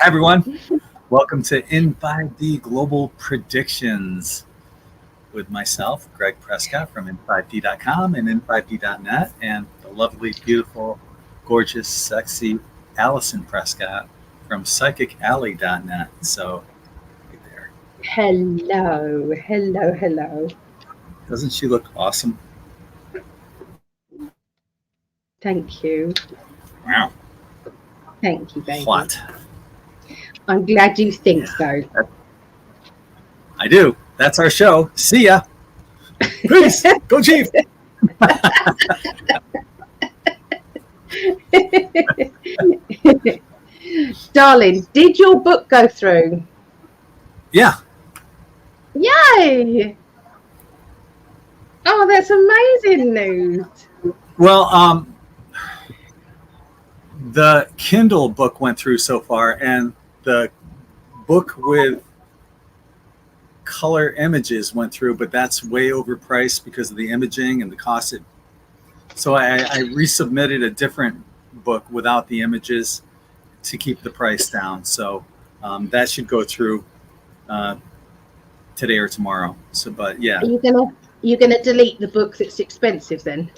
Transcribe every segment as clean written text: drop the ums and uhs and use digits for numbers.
Hi, everyone. Welcome to In5d Global Predictions with myself, Greg Prescott from In5d.com and In5d.net, and the lovely, beautiful, gorgeous, sexy Allison Prescott from PsychicAlly.net. So, right there. Hello. Doesn't she look awesome? Thank you. Wow. Thank you, baby. What? I'm glad you think so. I do. That's our show. See ya. Peace. Go Chief. Darling, did your book go through? Yeah. Yay! Oh, that's amazing news. Well, the Kindle book went through so far, and the book with color images went through, but that's way overpriced because of the imaging and the cost. So I resubmitted a different book without the images to keep the price down. So that should go through today or tomorrow. So, but yeah. Are you gonna delete the book that's expensive then?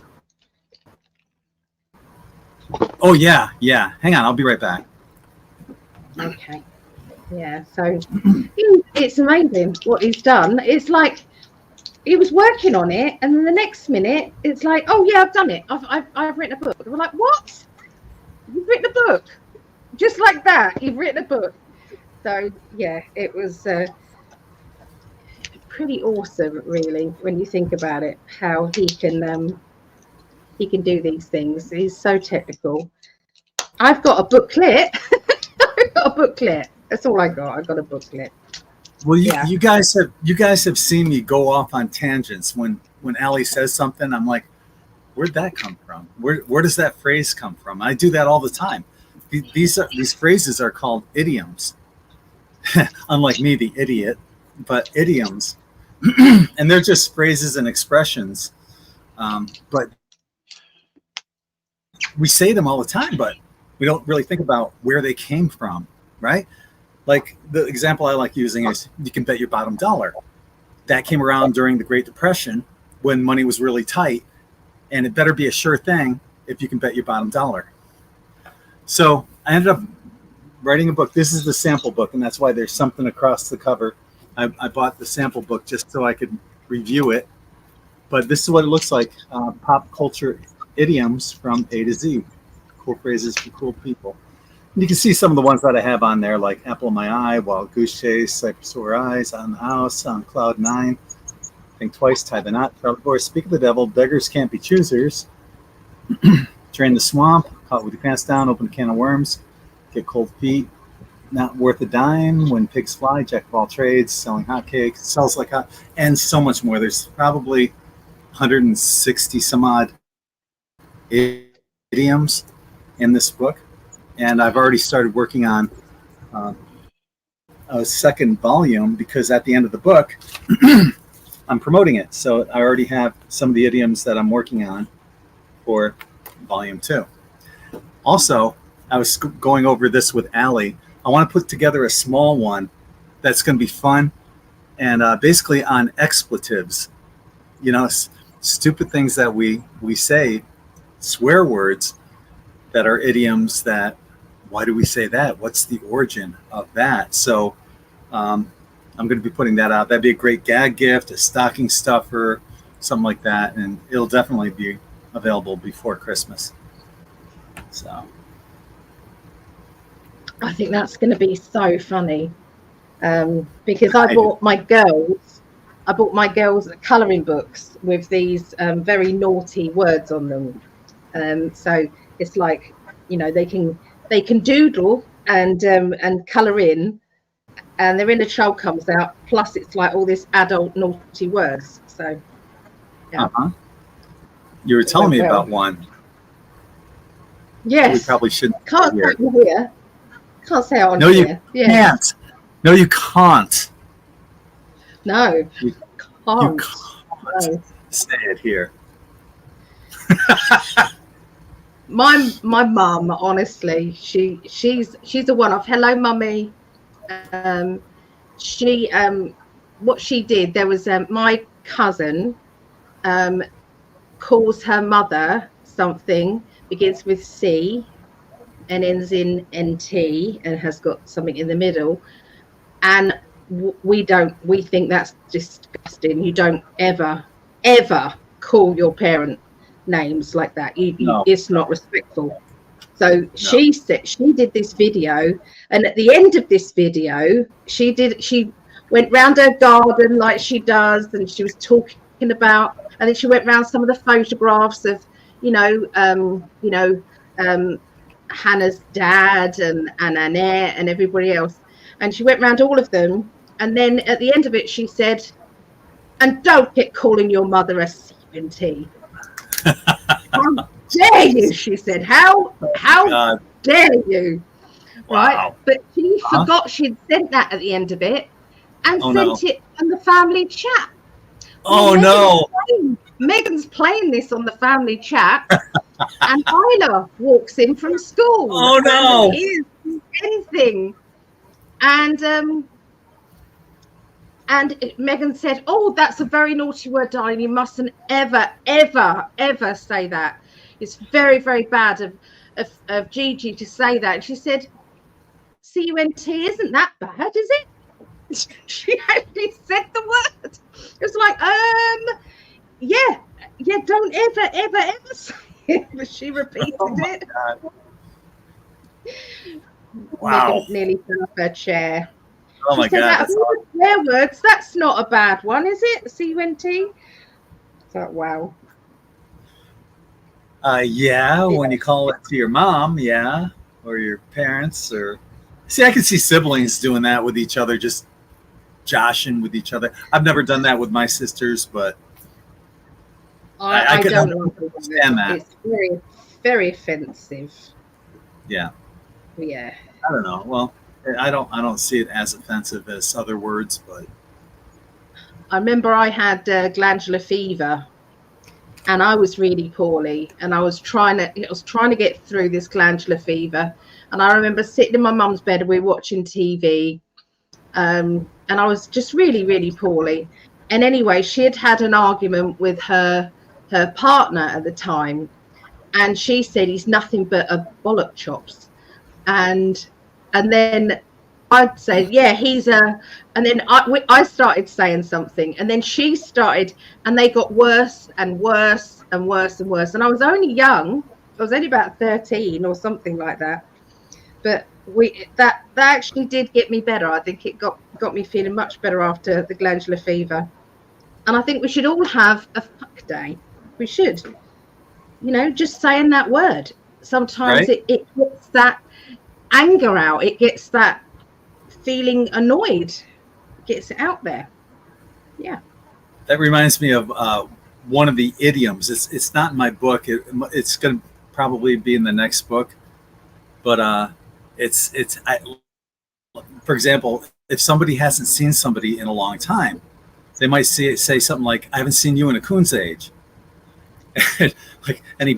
Oh yeah. Hang on, I'll be right back. Okay. Yeah. So it's amazing what he's done. It's like he was working on it, and then the next minute it's like, oh yeah, I've done it. I've written a book. We're like, what? You've written a book? Just like that, you've written a book. So yeah, it was pretty awesome, really, when you think about it. How he can do these things. He's so technical. I've got a booklet. I've got a booklet. That's all I got. I got a booklet. Well, you guys have seen me go off on tangents when Ali says something. I'm like, where'd that come from? Where does that phrase come from? I do that all the time. These phrases are called idioms. Unlike me, the idiot, but idioms, and they're just phrases and expressions. But we say them all the time, but we don't really think about where they came from, right? Like the example I like using is you can bet your bottom dollar. That came around during the Great Depression when money was really tight, and it better be a sure thing if you can bet your bottom dollar. So I ended up writing a book. This is the sample book, and that's why there's something across the cover. I bought the sample book just so I could review it. But this is what it looks like. Pop culture idioms from A to Z. Cool phrases for cool people. And you can see some of the ones that I have on there, like apple in my eye, wild goose chase, cypress over eyes, on the house, on cloud nine, think twice, tie the knot, Charlie Horse, speak of the devil, beggars can't be choosers, drain the swamp, caught with your pants down, open a can of worms, get cold feet, not worth a dime, when pigs fly, jack of all trades, selling hotcakes, sells like hot, and so much more. There's probably 160 some odd idioms in this book. And I've already started working on a second volume because at the end of the book, I'm promoting it. So I already have some of the idioms that I'm working on for volume 2. Also, I was going over this with Ali. I want to put together a small one that's going to be fun and basically on expletives. You know, stupid things that we say, swear words that are idioms that, why do we say that? What's the origin of that? So I'm going to be putting that out. That'd be a great gag gift, a stocking stuffer, something like that. And it'll definitely be available before Christmas. So I think that's going to be so funny because I bought my girls colouring books with these very naughty words on them. So it's like, you know, they can doodle and colour in, and their inner child comes out. Plus, it's like all this adult naughty words. So, yeah. You were telling me about one. Yes. We probably shouldn't. Can't say it here. Can't say it on here. You can't. No, you can't. No, you can't. No. Say it here. my mum, honestly, she's a one-off. Hello, mummy. She what she did, there was my cousin calls her mother something, begins with C and ends in NT and has got something in the middle, and we think that's disgusting. You don't ever call your parent names like that. No. It's not respectful. So no. She said she did this video, and at the end of this video, she went round her garden like she does, and she was talking about, and then she went round some of the photographs of, Hannah's dad and Annette and everybody else, and she went round all of them, and then at the end of it, she said, "And don't get calling your mother a CNT." How dare you? She said, "How dare you?" Right? Wow. But she forgot she'd sent that at the end of it, and sent it on the family chat. Oh no! Megan's playing this on the family chat, and Isla walks in from school. Oh no! And anything, and Megan said, "Oh, that's a very naughty word, darling. You mustn't ever say that. It's very, very bad of Gigi to say that." And she said, "CUNT isn't that bad, is it?" She actually said the word. It was like, yeah, don't ever say it. But she repeated it. God. Wow. Megan nearly fell off her chair. Oh my God. Out of all the swear words, that's not a bad one, is it? CUNT? So, wow. Yeah, when you call it to your mom, yeah, or your parents, or see, I can see siblings doing that with each other, just joshing with each other. I've never done that with my sisters, but I could don't understand that. It's very, very offensive. Yeah. Yeah. I don't know. Well, I don't see it as offensive as other words, but I remember I had glandular fever, and I was really poorly, and I was trying to get through this glandular fever. And I remember sitting in my mum's bed, and we were watching TV, and I was just really, really poorly. And anyway, she had an argument with her partner at the time, and she said he's nothing but a bollock chops, and then I'd say, yeah, he's a, and then I started saying something, and then she started, and they got worse and worse and worse and worse. And I was only young. I was only about 13 or something like that. But that actually did get me better. I think it got me feeling much better after the glandular fever. And I think we should all have a fuck day. We should. Just saying that word. Sometimes right? it gets that anger out. It gets that feeling annoyed, gets it out there. Yeah. That reminds me of one of the idioms. It's not in my book. It's going to probably be in the next book, but for example, if somebody hasn't seen somebody in a long time, they might say something like, "I haven't seen you in a coon's age." Like, and he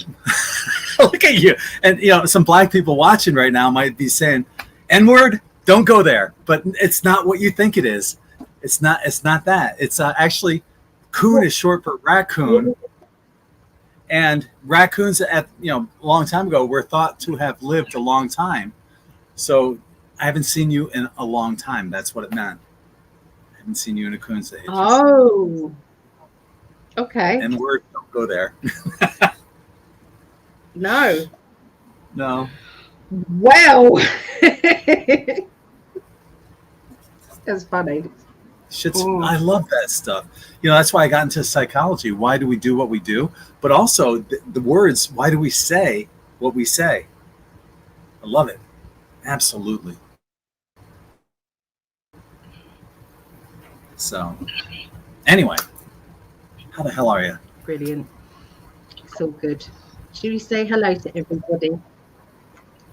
look at you, and some black people watching right now might be saying, "N-word, don't go there." But it's not what you think it is. It's not that. It's actually, coon is short for raccoon, and raccoons a long time ago were thought to have lived a long time. So I haven't seen you in a long time. That's what it meant. I haven't seen you in a coon's age. Oh, okay. N-word, don't go there. No. Well. That's funny. I love that stuff. That's why I got into psychology. Why do we do what we do? But also the words, why do we say what we say? I love it. Absolutely. So, anyway, how the hell are you? Brilliant. It's all good. Should we say hello to everybody?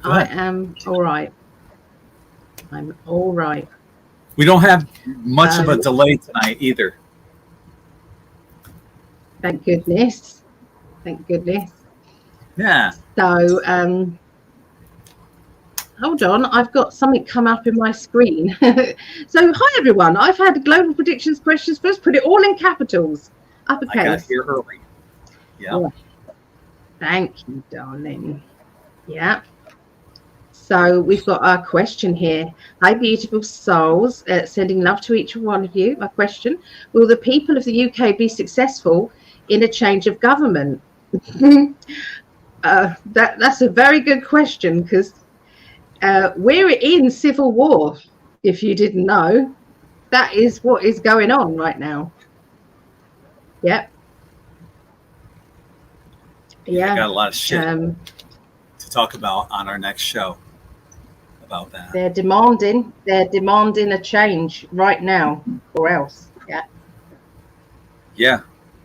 I am all right. I'm all right. We don't have much of a delay tonight either. Thank goodness. Thank goodness. Yeah. So, hold on, I've got something come up in my screen. So, hi everyone. I've had global predictions questions first. Put it all in capitals, uppercase. I got here early. Yeah. Thank you, darling. Yeah. So we've got our question here. Hi, beautiful souls. Sending love to each one of you. My question: will the people of the UK be successful in a change of government? That's a very good question, because we're in civil war. If you didn't know, that is what is going on right now. Yep. Yeah. I got a lot of shit to talk about on our next show about that. They're demanding a change right now, or else. Yeah. Yeah.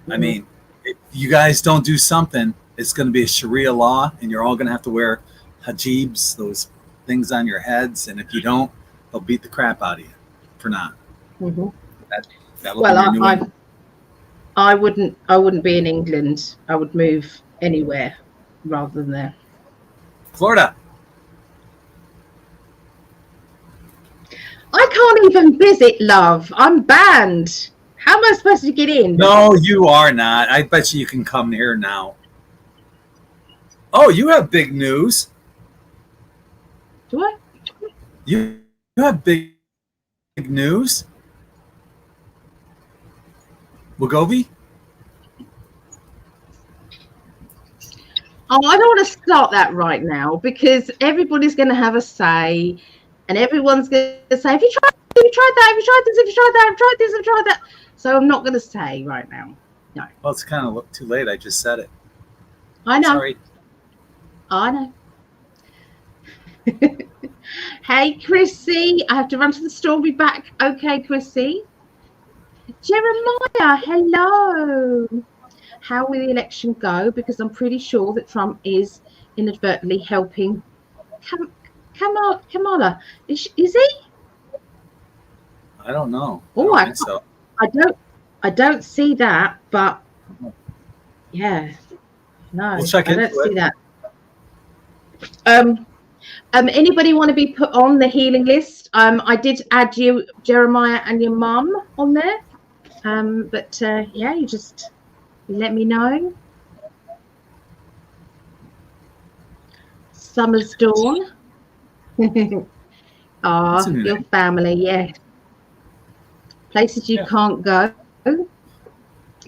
I mean, if you guys don't do something, it's going to be a Sharia law, and you're all going to have to wear hijabs, those things on your heads. And if you don't, they'll beat the crap out of you for not. Mm-hmm. That'll be your new one. I wouldn't be in England. I would move anywhere rather than there. Florida. I can't even visit, love. I'm banned. How am I supposed to get in? No, you are not. I bet you can come here now. Oh, you have big news. Do I? You have big news. Wagovi? Oh, I don't want to start that right now, because everybody's going to have a say, and everyone's going to say, have you tried that? Have you tried this? Have you tried that? I've tried this, I've tried that. So I'm not going to say right now. No. Well, it's kind of too late. I just said it. I know. Sorry. I know. Hey, Chrissy. I have to run to the store. Be back. Okay, Chrissy. Jeremiah, hello. How will the election go? Because I'm pretty sure that Trump is inadvertently helping Kamala. Is he? I don't know. Oh, I don't think so. I don't see that, but yeah, no, We'll check I don't into see that. Anybody want to be put on the healing list? I did add you, Jeremiah, and your mum on there. But yeah, you just let me know. Summer's Dawn. Ah, your name. Family, yeah. Places you can't go.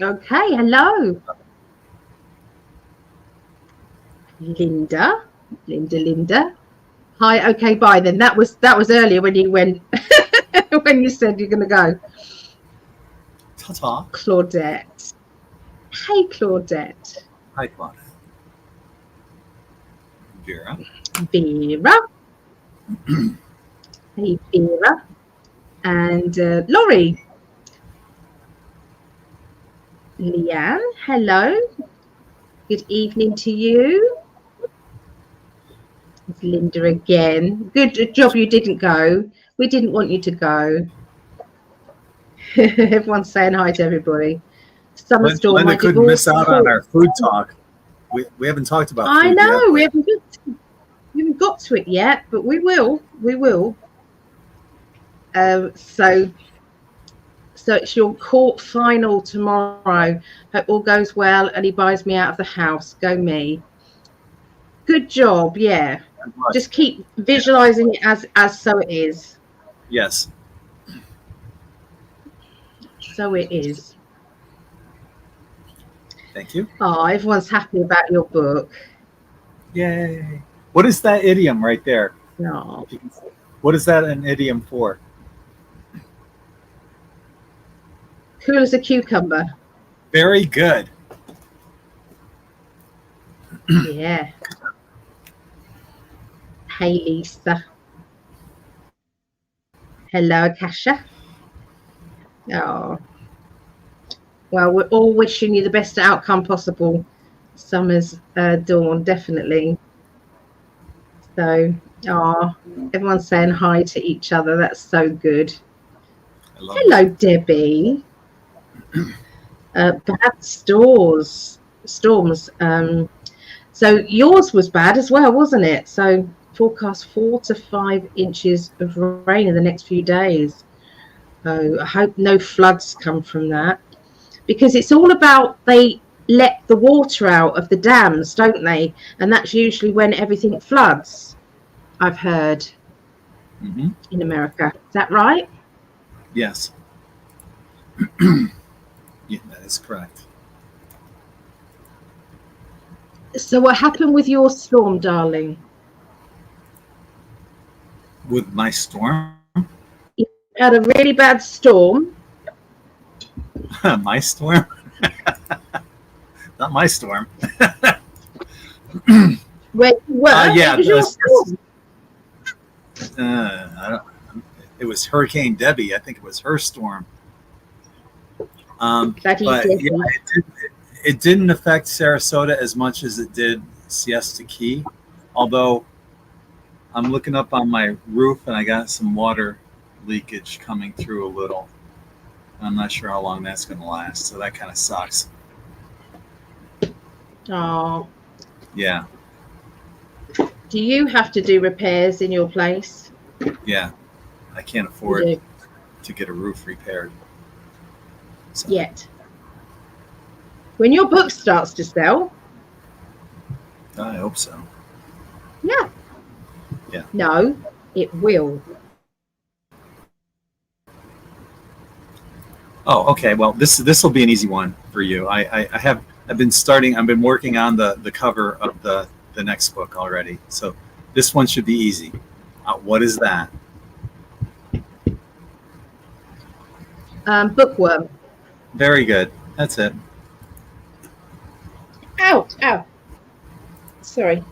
Okay, hello. Linda. Hi, okay, bye then. That was earlier when you went when you said you're gonna go. Ta-ta. Claudette. Hey, Claudette. Hi, Claudette. Vera. Hey, Vera. And Laurie. Leanne, hello. Good evening to you. It's Linda again. Good job you didn't go. We didn't want you to go. Everyone's saying hi to everybody. Linda couldn't miss out on our food talk. We haven't talked about food I know, yet, we haven't got to it yet, but we will. So it's your court final tomorrow. Hope all goes well and he buys me out of the house. Go me. Good job, yeah. Just keep visualizing it as so it is. Yes. So it is. Thank you. Oh, everyone's happy about your book. Yay. What is that idiom right there? No. What is that an idiom for? Cool as a cucumber. Very good. Yeah. Hey, Lisa. Hello, Akasha. Oh. Well, we're all wishing you the best outcome possible. Summer's Dawn, definitely. So, everyone's saying hi to each other. That's so good. Hello, Debbie. Bad storms. So yours was bad as well, wasn't it? So forecast 4 to 5 inches of rain in the next few days. So I hope no floods come from that, because it's all about, they let the water out of the dams, don't they? And that's usually when everything floods, I've heard, in America. Is that right? Yes. Yeah, that is correct. So what happened with your storm, darling? With my storm? You had a really bad storm. My storm? Not my storm. Where you were? Yeah, it was your storm. I don't. It was Hurricane Debbie. I think it was her storm. But yeah, it didn't affect Sarasota as much as it did Siesta Key. Although I'm looking up on my roof and I got some water leakage coming through a little. I'm not sure how long that's going to last, so that kind of sucks. Oh. Yeah. Do you have to do repairs in your place? Yeah. I can't afford to get a roof repaired. So. Yet. When your book starts to sell. I hope so. Yeah. Yeah. No, it will. Oh, okay. Well, this will be an easy one for you. I've been working on the cover of the next book already. So this one should be easy. What is that? Bookworm. Very good. That's it. Ow, ow. Sorry.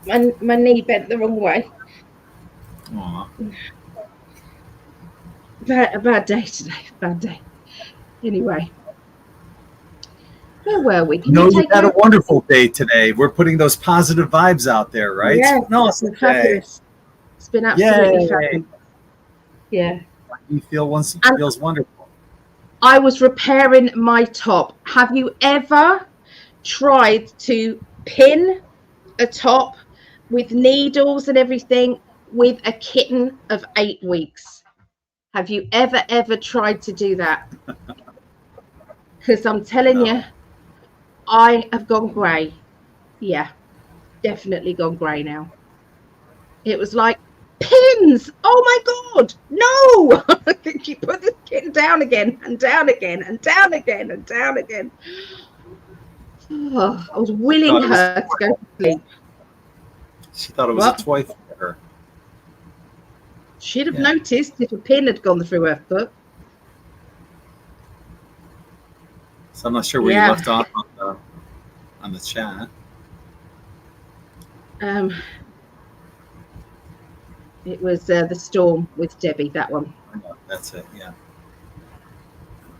My knee bent the wrong way. Aww. A bad day today. Bad day. Anyway. Where were we? You had a wonderful day today. We're putting those positive vibes out there, right? Yeah, no, it's been fabulous. It's been absolutely fabulous. Yeah. You feels wonderful. I was repairing my top. Have you ever tried to pin a top with needles and everything with a kitten of 8 weeks? Have you ever tried to do that? Because I'm telling you, I have gone grey. Yeah, definitely gone grey now. It was like, pins! Oh my God, no! You put the kitten down again and down again and down again and down again. Oh, I was willing her to go to sleep. She thought it was a toy for her. She'd have noticed if a pin had gone through her foot. So I'm not sure where you left off on the chat. It was the storm with Debbie, that one. That's it, yeah.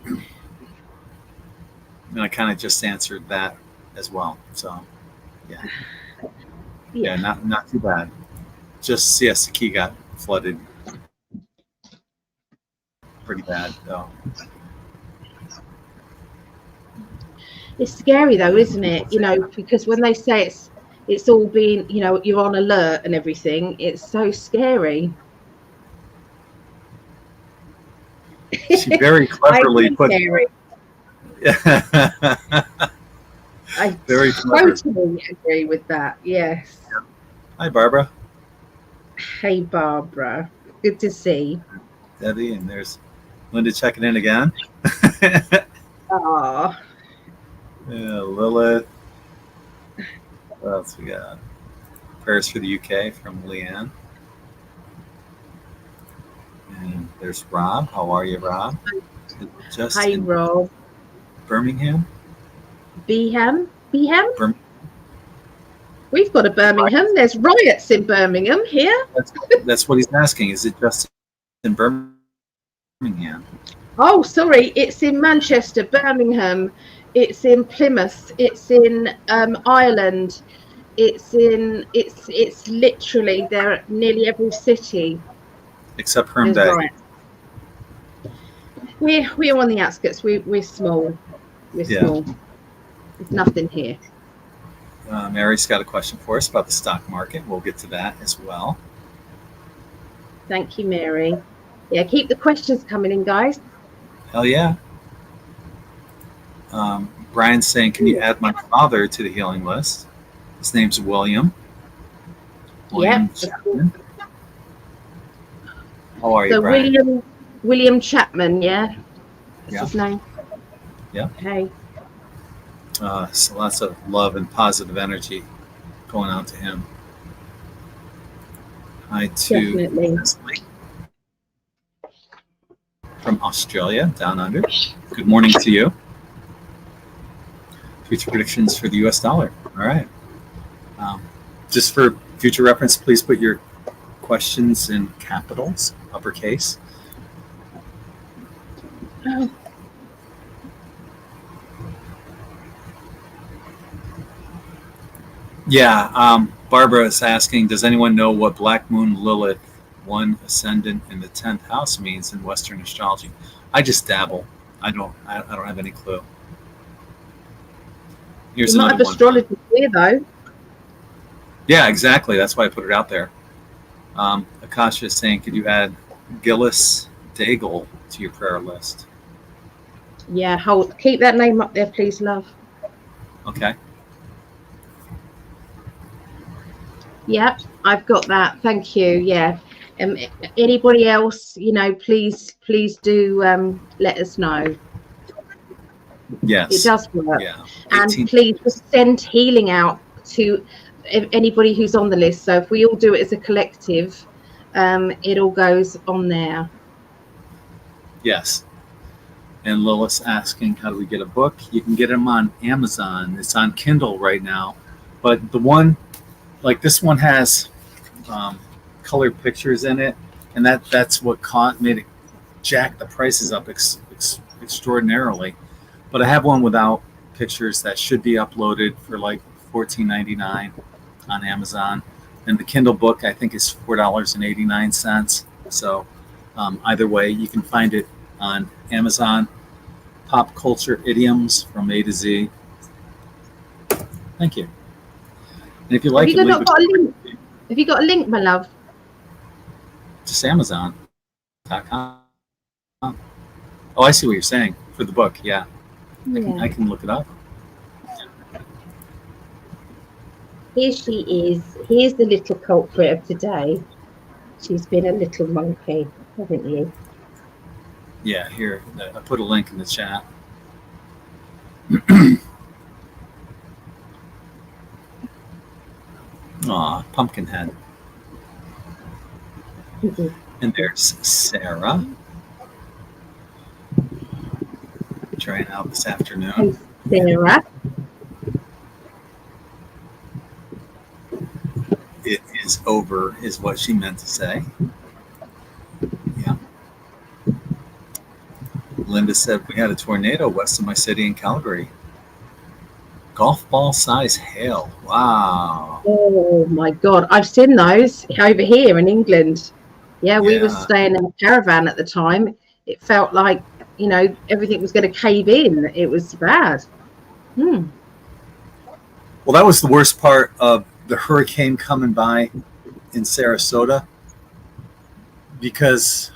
And I kind of just answered that as well. So, yeah, not too bad. Just Siesta Key got flooded pretty bad, though. It's scary, though, isn't it? You know, because when they say it's all been, you know, you're on alert and everything, it's so scary. She very cleverly put. I very totally agree with that. Yes. Yeah. Hi, Barbara. Hey, Barbara. Good to see. Debbie, and there's Linda checking in again. Oh. Yeah, Lilith. What else we got? Prayers for the UK from Leanne. And there's Rob. How are you, Rob? Hi, Rob. Birmingham? Beham? We've got a Birmingham. There's riots in Birmingham here. That's what he's asking. Is it just in Birmingham? Oh, sorry. It's in Manchester, Birmingham. It's in Plymouth. It's in Ireland. It's literally there at nearly every city. Except Herm Bay. We're on the outskirts. We're small. We're small. There's nothing here. Mary's got a question for us about the stock market. We'll get to that as well. Thank you, Mary. Yeah, keep the questions coming in, guys. Hell yeah. Brian's saying, can you add my father to the healing list? His name's William. Yeah. Chapman. How are you, So Brian? William Chapman, yeah? That's his name? Yeah. Okay. So lots of love and positive energy going out to him. Hi to Leslie from Australia, down under. Good morning to you. Future predictions for the US dollar. All right. Just for future reference, please put your questions in capitals, uppercase. Yeah, Barbara is asking, does anyone know what Black Moon Lilith, one ascendant in the 10th house, means in Western astrology? I just dabble. I don't have any clue. Here's you might have astrology here, though. Yeah, exactly. That's why I put it out there. Akasha is saying, could you add Gillis Daigle to your prayer list? Yeah, keep that name up there, please, love. Okay. Yep, I've got that. Thank you. Yeah. Anybody else, please do let us know. Yes. It does work. Yeah. And please just send healing out to anybody who's on the list. So if we all do it as a collective, it all goes on there. Yes. And Lilith's asking, how do we get a book? You can get them on Amazon. It's on Kindle right now. But the one, like this one has colored pictures in it. And that's what made it jack the prices up extraordinarily. But I have one without pictures that should be uploaded for like $14.99 on Amazon. And the Kindle book, I think, is $4.89. So either way, you can find it on Amazon. Pop Culture Idioms from A to Z. Thank you. And if you like have you got a link, my love? Just Amazon.com. Oh, I see what you're saying for the book. Yeah. I can look it up. Here she is. Here's the little culprit of today. She's been a little monkey, haven't you? Yeah, here. I put a link in the chat. Aw, Pumpkinhead. And there's Sarah. Trying out this afternoon. Hey, Sarah. It is over, is what she meant to say. Yeah. Linda said we had a tornado west of my city in Calgary. Golf ball size hail. Wow. Oh my God. I've seen those over here in England. Yeah, we were staying in a caravan at the time. It felt like, everything was going to cave in. It was bad. Well, that was the worst part of the hurricane coming by in Sarasota, because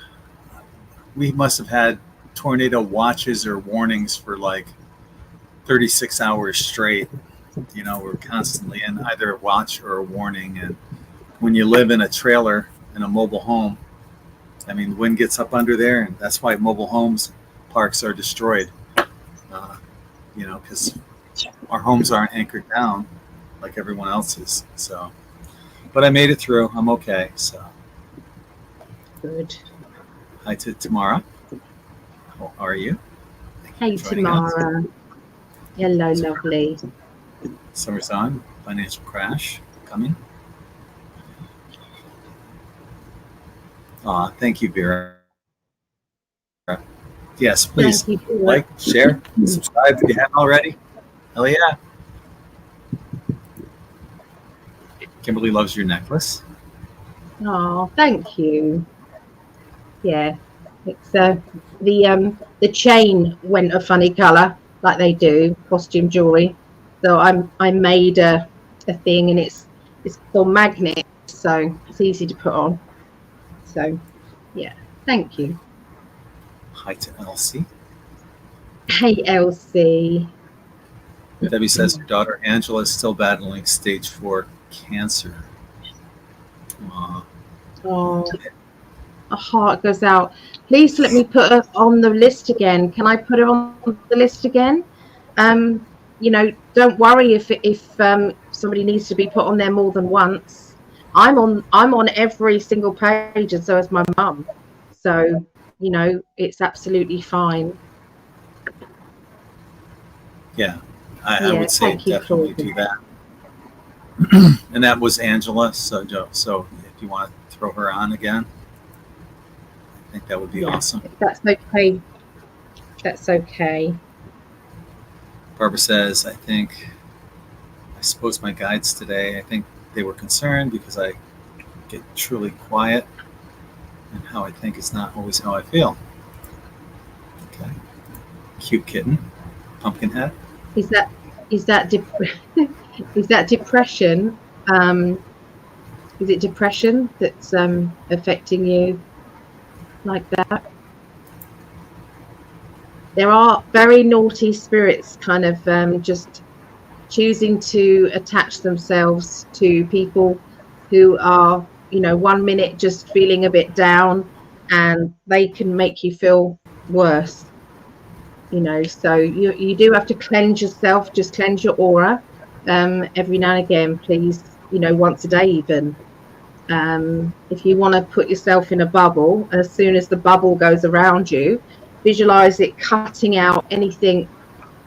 we must have had tornado watches or warnings for like 36 hours straight. We're constantly in either a watch or a warning. And when you live in a trailer in a mobile home, I mean, the wind gets up under there, and that's why mobile homes parks are destroyed. Because our homes aren't anchored down like everyone else's. So, but I made it through. I'm okay. So good. Hi to Tamara. How are you? Hey, Tamara. Hello, lovely. Summer's on. Financial crash coming. Thank you, Vera. Yes, please like, share, subscribe if you haven't already. Hell yeah. Kimberly loves your necklace. Oh, thank you. Yeah, it's the chain went a funny color, like they do costume jewelry. So I made a a thing, and it's for magnets, so it's easy to put on. So yeah, thank you. Hi to Elsie. Hey Elsie. Debbie says her daughter Angela is still battling stage 4 cancer. Oh, a heart goes out. Please let me put her on the list again. Can I put her on the list again? You know, don't worry if somebody needs to be put on there more than once. I'm on every single page, and so is my mum. So, you know, it's absolutely fine. Yeah, I would say definitely do that. And that was Angela. So if you want to throw her on again, I think that would be awesome. If that's okay. That's okay. Barbara says, I suppose my guides today, I think they were concerned because I get truly quiet, and how I think is not always how I feel. Okay. Cute kitten. Pumpkinhead. Is that is that depression? Is it depression that's affecting you like that? There are very naughty spirits kind of just choosing to attach themselves to people who are, you know, 1 minute just feeling a bit down, and they can make you feel worse. You know, so you do have to cleanse yourself, just cleanse your aura every now and again, please, you know, once a day even. If you want to put yourself in a bubble, as soon as the bubble goes around you, visualize it cutting out anything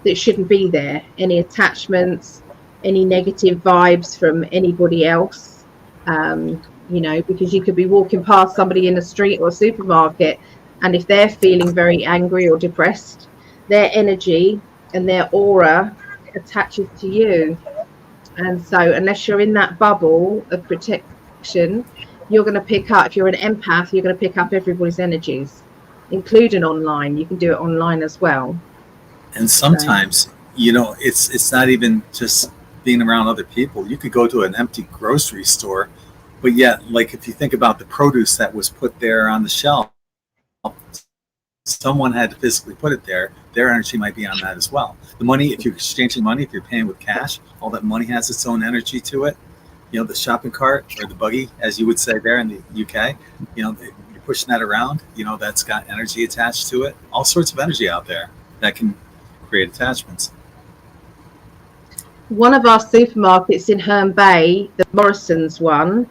that shouldn't be there, any attachments, any negative vibes from anybody else. You know, because you could be walking past somebody in the street or supermarket, and if they're feeling very angry or depressed, their energy and their aura attaches to you. And so unless you're in that bubble of protection, you're going to pick up, if you're an empath, you're going to pick up everybody's energies, including online. You can do it online as well. And sometimes, you know, it's not even just being around other people. You could go to an empty grocery store, but yet, like, if you think about the produce that was put there on the shelf, someone had to physically put it there. Their energy might be on that as well. The money, if you're exchanging money, if you're paying with cash, all that money has its own energy to it. You know, the shopping cart or the buggy, as you would say there in the UK, you know, you're pushing that around, you know, that's got energy attached to it. All sorts of energy out there that can create attachments. One of our supermarkets in Herne Bay, the Morrison's one,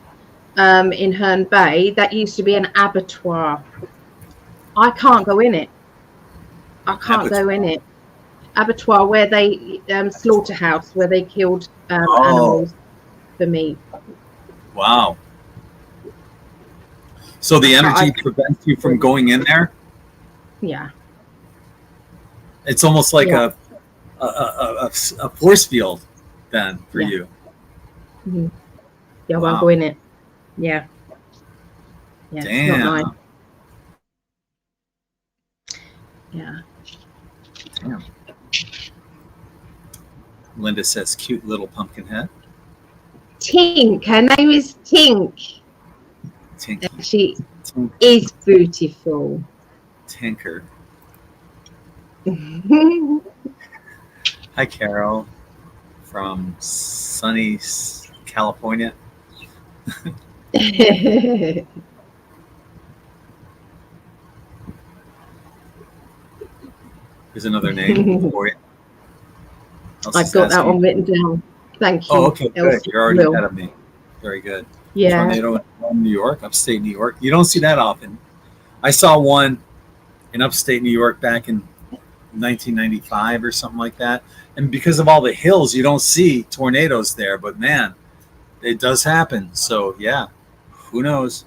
in Herne Bay, that used to be an abattoir. I can't go in it. I can't go in it. Abattoir, where they slaughterhouse, where they killed animals for meat. Wow. So the energy prevents you from going in there? Yeah. It's almost like a force field then for you. Mm-hmm. Yeah, I won't go in it. Yeah. Yeah. Damn. It's not nice. Yeah. Damn. Linda says, cute little pumpkin head. Tink. Her name is Tink. Tinky. She is beautiful. Tinker. Hi, Carol from sunny California. Here's another name for you. I've got that one written down. Thank you. Oh, okay, good. You're already ahead of me. Very good. Yeah. Tornado in New York, upstate New York. You don't see that often. I saw one in upstate New York back in 1995 or something like that. And because of all the hills, you don't see tornadoes there. But man, it does happen. So yeah, who knows?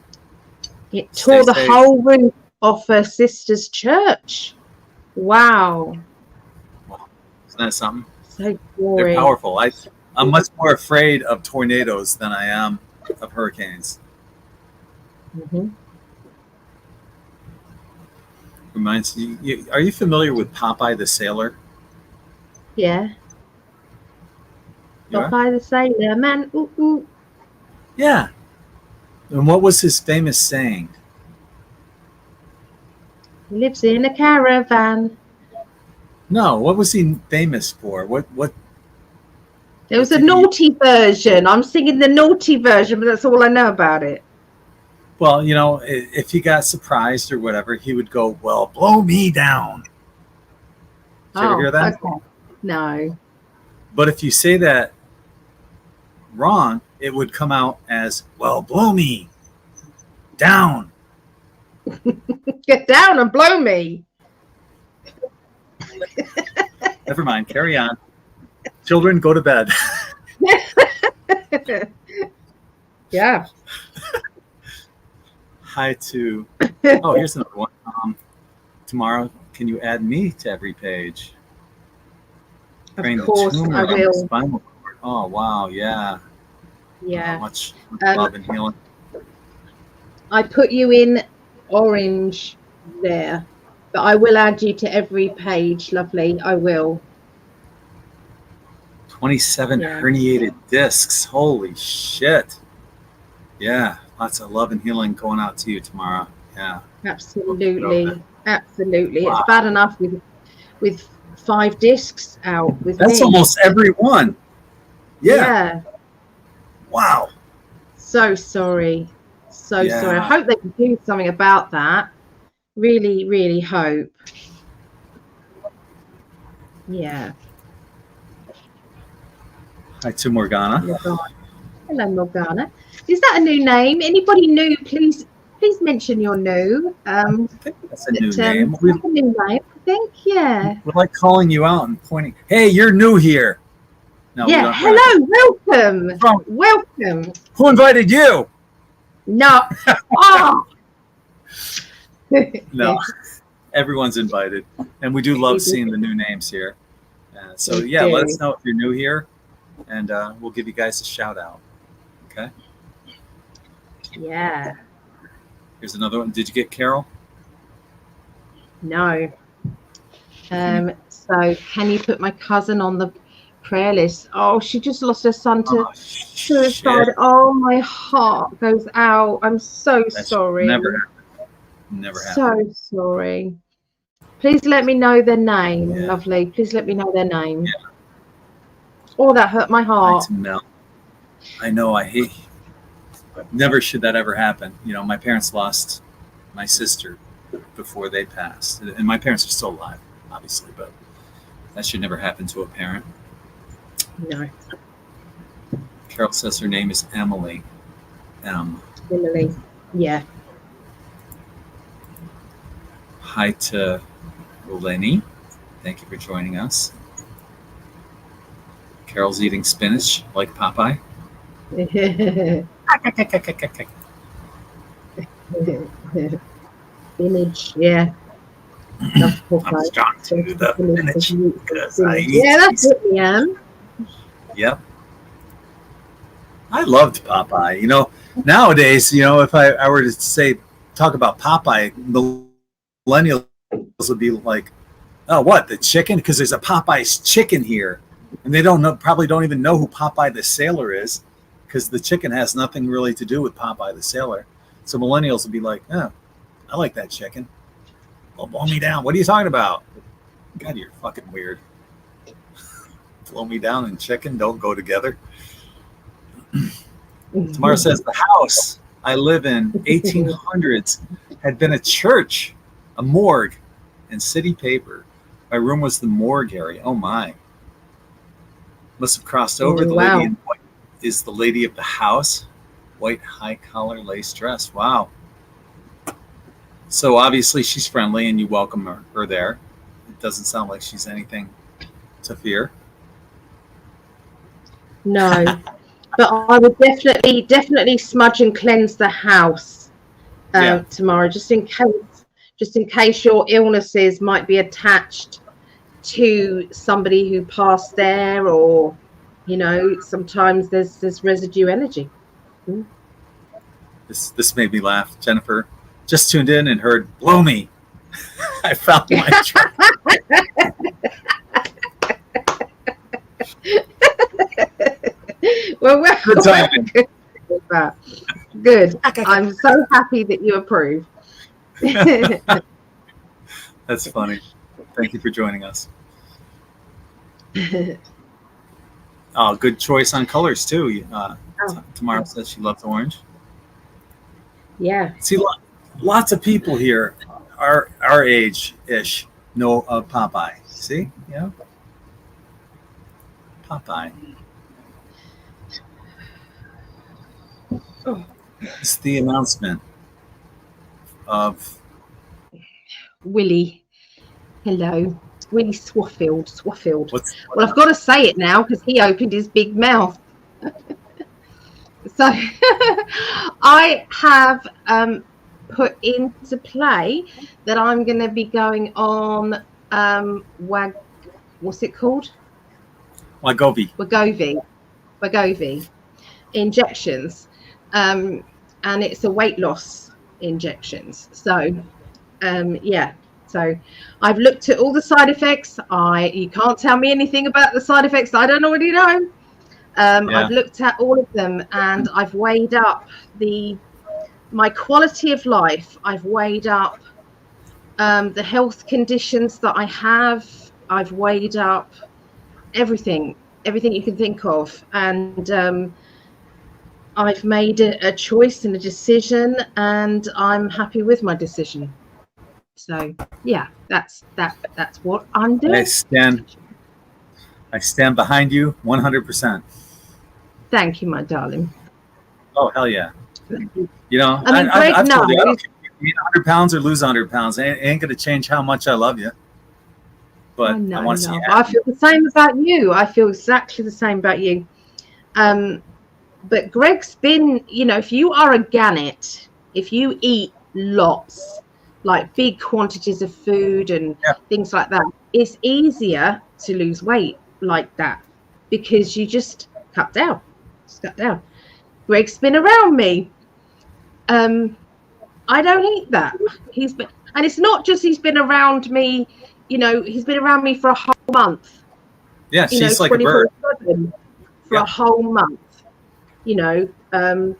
It tore the whole roof off her sister's church. Wow. Isn't that something? So boring. They're powerful. I'm much more afraid of tornadoes than I am of hurricanes. Mm-hmm. Reminds you, are you familiar with Popeye the Sailor? Yeah. Got by the sailor man. Ooh, ooh. Yeah. And what was his famous saying? He lives in a caravan. No, what was he famous for? What There was a naughty version. I'm singing the naughty version, but that's all I know about it. Well, you know, if he got surprised or whatever, he would go, "Well, blow me down." Did you ever hear that? Okay. No. But if you say that wrong, it would come out as, "Well, blow me down." Get down and blow me. Never mind. Carry on. Children, go to bed. Yeah. Hi to. Oh, here's another one. Tomorrow, can you add me to every page? Of course, I will. Spinal cord. Oh, wow. Yeah. Yeah. Much love and healing. I put you in orange there, but I will add you to every page. Lovely. I will. 27 herniated discs. Holy shit. Yeah. Lots of love and healing going out to you tomorrow. Yeah. Absolutely. Absolutely. Wow. It's bad enough with 5 discs out with That's me. Almost every one. Yeah. Wow. So sorry. So sorry. I hope they can do something about that. Really, really hope. Yeah. Hi to Morgana. Hello, Morgana. Is that a new name? Anybody new? Please mention your new. I think that's a new name. That's a new name, I think. Yeah. We're like calling you out and pointing. Hey, you're new here. No, yeah. Hello. Welcome. Welcome. Who invited you? No. Oh. No. Everyone's invited, and we do love seeing the new names here. So yeah, let us know if you're new here, and we'll give you guys a shout out. Okay. Yeah. Here's another one. Did you get Carol? No. So can you put my cousin on the prayer list? Oh, she just lost her son to suicide. Shit. Oh, my heart goes out. I'm so sorry. Never happened. So sorry. Please let me know their name. Yeah. Lovely. Please let me know their name. Yeah. Oh, that hurt my heart. I know. I hate. Never should that ever happen. You know, my parents lost my sister before they passed, and my parents are still alive, obviously, but that should never happen to a parent. No. Carol says her name is Emily. Emily. Yeah. Hi to Lenny. Thank you for joining us. Carol's eating spinach like Popeye. Image, yeah. I'm strong to the finish because I eat. Yeah, that's what we am. Yep. I loved Popeye. You know, nowadays, you know, if I were to talk about Popeye, millennials would be like, "Oh, what, the chicken?" Because there's a Popeye's chicken here, and they probably don't even know who Popeye the Sailor is, because the chicken has nothing really to do with Popeye the Sailor. So millennials would be like, "Oh, I like that chicken. Well, blow me down. What are you talking about? God, you're fucking weird. Blow me down and chicken don't go together." Tamara says, the house I live in, 1800s, had been a church, a morgue, and city paper. My room was the morgue area. Oh, my. Must have crossed over. The lady in white is the lady of the house. White high-collar lace dress. Wow. So obviously she's friendly and you welcome her there. It doesn't sound like she's anything to fear. No. But I would definitely smudge and cleanse the house tomorrow, just in case your illnesses might be attached to somebody who passed there, or you know, sometimes there's residue energy. This made me laugh. Jennifer just tuned in and heard "blow me." I found my track. Well, Good timing. Good. I'm so happy that you approve. That's funny. Thank you for joining us. Oh, good choice on colors too. Tamara says she loves orange. Yeah. See, lots of people here, our age-ish, know of Popeye. See, yeah, Popeye. Oh. It's the announcement of Willie. Hello. Willie Swaffield. Well, I've up? got to say it now because he opened his big mouth. So I have put into play that I'm going to be going on what's it called? Wegovy injections, and it's a weight loss injections. So yeah, so I've looked at all the side effects. You can't tell me anything about the side effects I don't already know. I've looked at all of them, and I've weighed up my quality of life. I've weighed up the health conditions that I have. I've weighed up everything you can think of, and I've made a choice and a decision, and I'm happy with my decision. So yeah, that's what I'm doing. I stand behind you 100%. Thank you, my darling. Oh, hell yeah. You know, I mean, Greg, I've told you, I don't care if you eat 100 pounds or lose 100 pounds. It ain't going to change how much I love you. But I want to see you happy. I feel the same about you. I feel exactly the same about you. But Greg's been, you know, if you are a gannet, if you eat lots, like big quantities of food and things like that, it's easier to lose weight like that because you just cut down. Greg's been around me. I don't eat that. And it's not just he's been around me, you know, he's been around me for a whole month. Yeah, she's like a bird. For a whole month. You know, I'm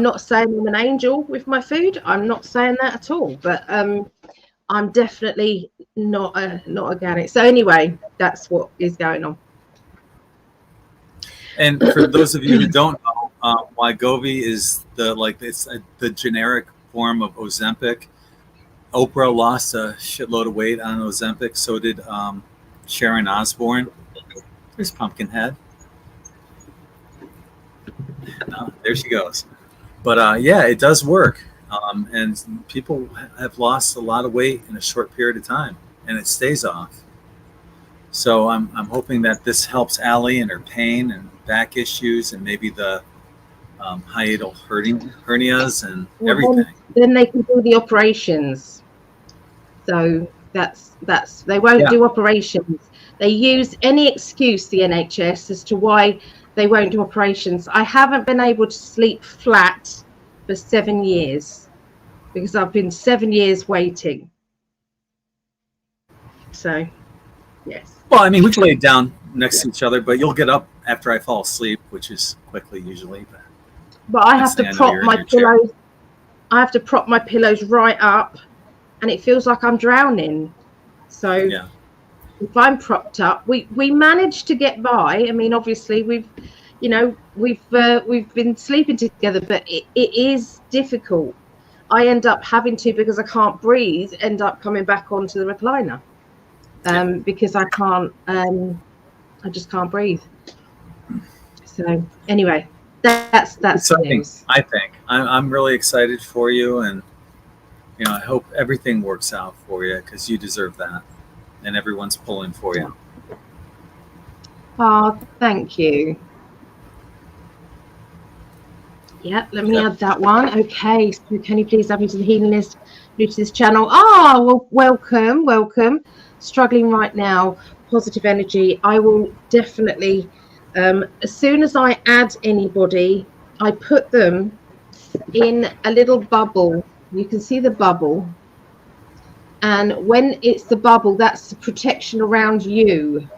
not saying I'm an angel with my food. I'm not saying that at all. But I'm definitely not organic. So anyway, that's what is going on. And for those of you who don't know, Wegovy is the generic form of Ozempic. Oprah lost a shitload of weight on Ozempic. So did Sharon Osbourne. There's Pumpkinhead. There she goes. But yeah, it does work. And people have lost a lot of weight in a short period of time, and it stays off. So I'm hoping that this helps Ali and her pain and back issues and maybe the hiatal hernias and everything. Then they can do the operations. So that's they won't do operations. They use any excuse, the NHS, as to why they won't do operations. I haven't been able to sleep flat for 7 years because I've been 7 years waiting. So, yes. Well, I mean, we can lay down next to each other, but you'll get up after I fall asleep, which is quickly usually. But I have to prop my pillows. I have to prop my pillows right up, and it feels like I'm drowning. So if I'm propped up, we managed to get by. I mean, obviously we've been sleeping together, but it is difficult. I end up having to, because I can't breathe, end up coming back onto the recliner because I can't. I just can't breathe. So anyway, that's exciting. I think I'm really excited for you, and you know, I hope everything works out for you because you deserve that, and everyone's pulling for you. Oh, thank you. Yeah, let me add that one. Okay, so can you please add me to the healing list, new to this channel? Well, welcome. Struggling right now, positive energy. I will definitely, as soon as I add anybody, I put them in a little bubble. You can see the bubble. And when it's the bubble, that's the protection around you.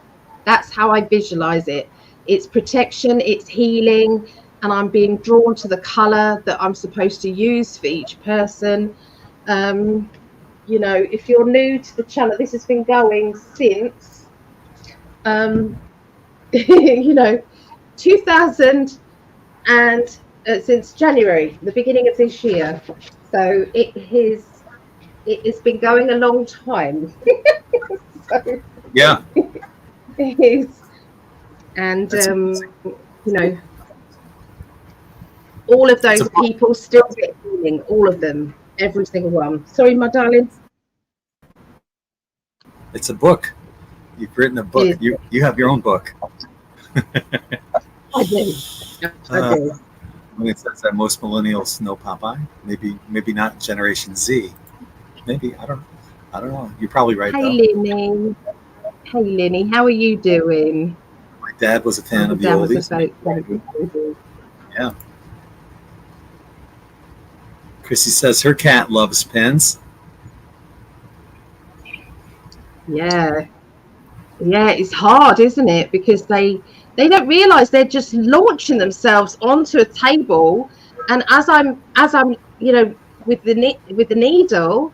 That's how I visualize it. It's protection, it's healing, and I'm being drawn to the color that I'm supposed to use for each person. You know, if you're new to the channel, this has been going since, you know, 2000 and since January, the beginning of this year. So it has been going a long time. So Yeah. it is. And you know, all of those people still get healing, all of them, every single one. Sorry, my darling. It's a book. You've written a book. You have your own book. I do. I do. When it says that most millennials know Popeye, maybe not Generation Z. Maybe I don't know. You're probably right. Hey, Linny. Hey, Linny. How are you doing? My dad was a fan of the oldies. Yeah. Chrissy says her cat loves pens. Yeah. Yeah, it's hard, isn't it? Because they don't realize they're just launching themselves onto a table, and as I'm you know, with the needle,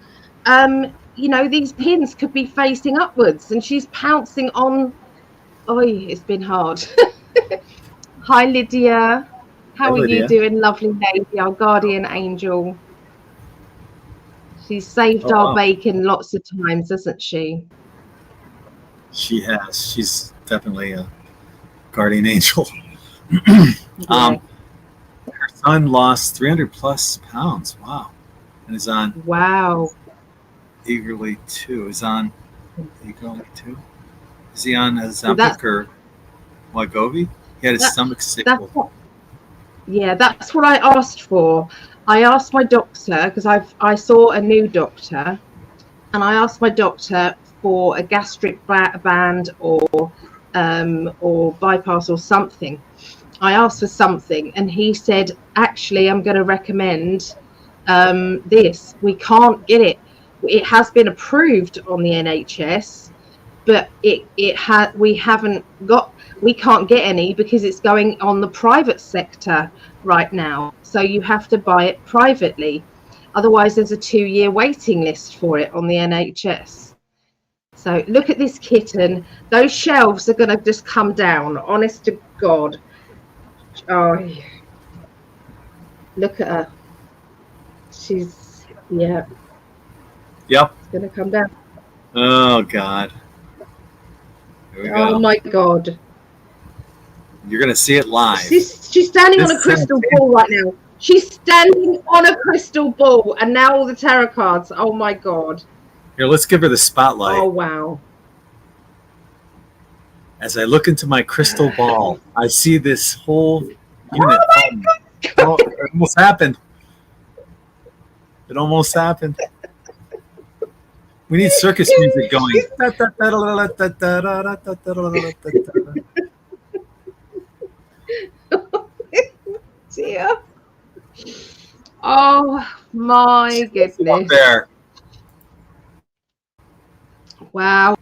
you know, these pins could be facing upwards, and she's pouncing on. Oh, it's been hard. Hi, Lydia. How are you doing, lovely lady, our guardian angel? She's saved our bacon lots of times, hasn't she? She has. She's definitely a guardian angel. Yeah. Her son lost 300 plus pounds. Wow. And is on. Wow. Eagerly 2. Is on Eagerly 2. Is he on Ozempic or Wegovy? He had his stomach sick. Yeah, that's what I asked for. I asked my doctor, because I saw a new doctor, and I asked my doctor for a gastric band or bypass or something. I asked for something, and he said, actually, I'm going to recommend this. We can't get it. It has been approved on the NHS, but we can't get any because it's going on the private sector right now. So you have to buy it privately. Otherwise, there's a 2-year waiting list for it on the NHS. So look at this kitten. Those shelves are going to just come down, honest to God. Oh, look at her. She's, yeah. Yep. It's going to come down. Oh, God. Here we go. Oh, my God. You're going to see it live. She's standing on a crystal ball right now. She's standing on a crystal ball, and now all the tarot cards. Oh, my God. Here, let's give her the spotlight. Oh, wow. As I look into my crystal ball, I see this whole unit. Oh, my God. Oh, it almost happened. It almost happened. We need circus music going. Dear. Oh my goodness. There. Wow.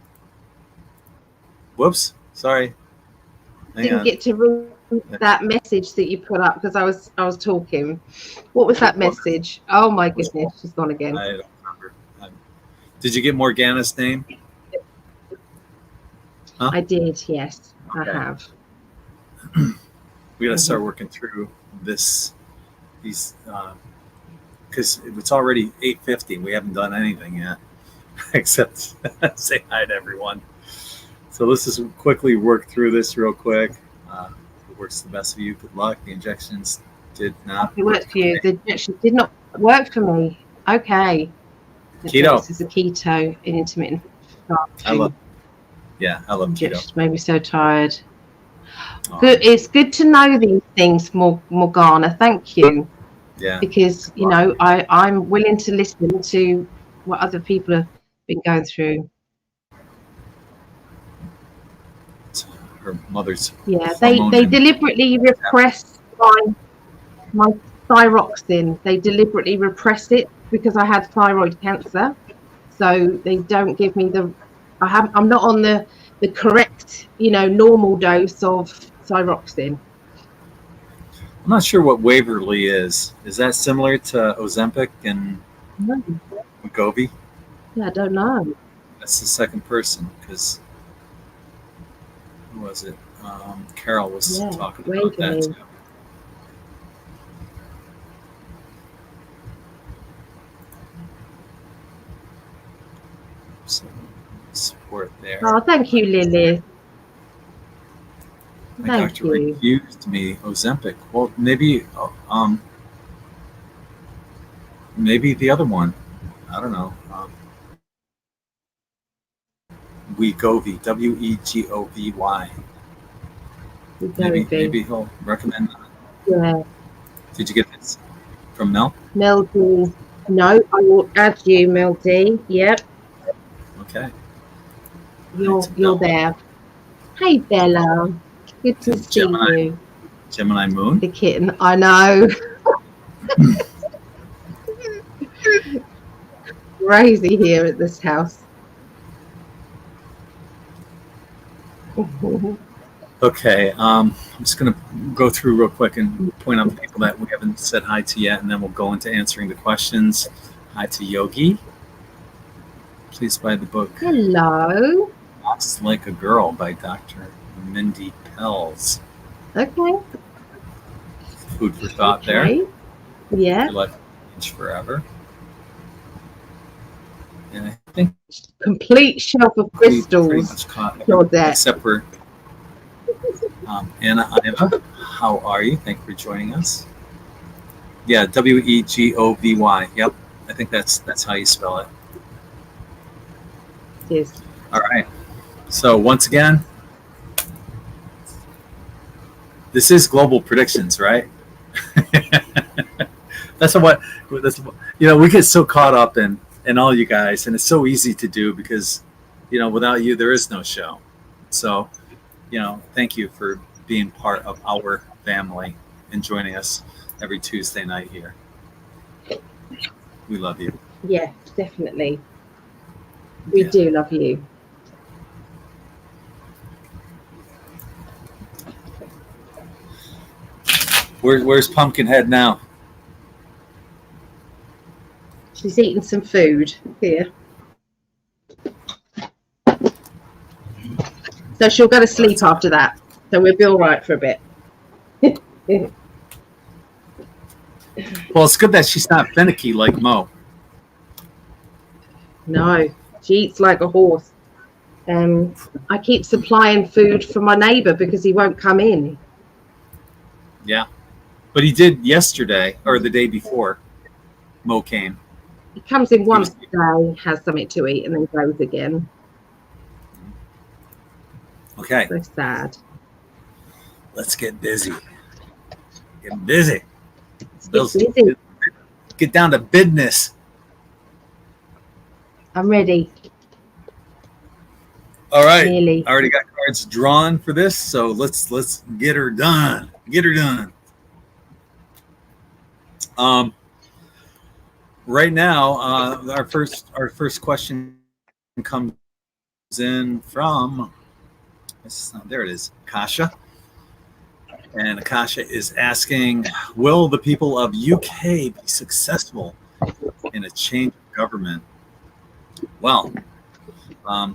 Whoops. Sorry. Didn't get to read that message that you put up because I was talking. What was that message? Oh my goodness, she's gone again. I don't remember. Did you get Morgana's name? Huh? I did, yes. Okay. I have. We got to start working through these because it's already 8:50. We haven't done anything yet except say hi to everyone. So let's just quickly work through this real quick. If it works the best for you, good luck. The injections did not work. It worked for you. The injection did not work for me. Okay. Keto. This is a keto intermittent fasting. I love keto. Just made me so tired. Good. It's good to know these things, Morgana. Thank you. Yeah. Because you know, I'm willing to listen to what other people have been going through. Her mother's. Yeah, they deliberately repress my thyroxine. They deliberately repress it because I had thyroid cancer. So they don't give me I'm not on the correct, normal dose of thyroxine. I'm not sure what Waverly is. Is that similar to Ozempic and Wegovy? Yeah, I don't know. That's the second person, because who was it? Carol was talking about that too. So support there. Oh, thank you, Lily. My doctor refused me Ozempic. Well, maybe maybe the other one. I don't know. Wegovy, Wegovy. Maybe he'll recommend that. Yeah. Did you get this from Mel? Mel D. No, I will add you, Mel D. Yep. Okay. You're there. Hey, Bella. Good to see you. Gemini Moon. The kitten. I know. Crazy here at this house. Okay, I'm just going to go through real quick and point out the people that we haven't said hi to yet, and then we'll go into answering the questions. Hi to Yogi. Please buy the book. Hello. Lost Like a Girl by Dr. Mindy Pelz. Okay. Food for thought there. Yeah. Your life will change forever. And I think complete shelf of crystals. Except for Anna Iva. How are you? Thank you for joining us. Yeah, Wegovy. Yep, I think that's how you spell it. Yes. All right. So once again, this is global predictions, right? That's we get so caught up in all you guys, and it's so easy to do because without you there is no show. So thank you for being part of our family and joining us every Tuesday night here. We love you. Yeah, definitely. We do love you. Where's Pumpkinhead now? She's eating some food here. So she'll go to sleep after that. So we'll be all right for a bit. Well, it's good that she's not finicky like Mo. No, she eats like a horse. I keep supplying food for my neighbour because he won't come in. Yeah, but he did yesterday or the day before. Mo came. He comes in once a day, has something to eat, and then goes again. Okay. So sad. Let's get busy. Get busy. Get down to business. I'm ready. All right. Nearly. I already got cards drawn for this, so let's get her done. Get her done. Right now, our first question comes in from there it is, Akasha. And Akasha is asking, will the people of UK be successful in a change of government? Well, right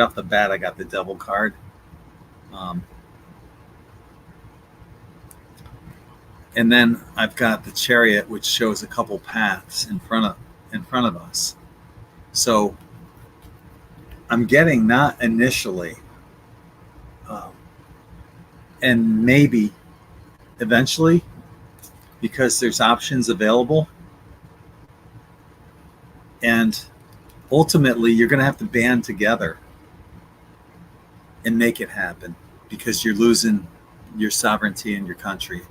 off the bat, I got the devil card. And then I've got the chariot, which shows a couple paths in front of us. So I'm getting not initially, and maybe eventually, because there's options available. And ultimately, you're going to have to band together and make it happen because you're losing your sovereignty in your country.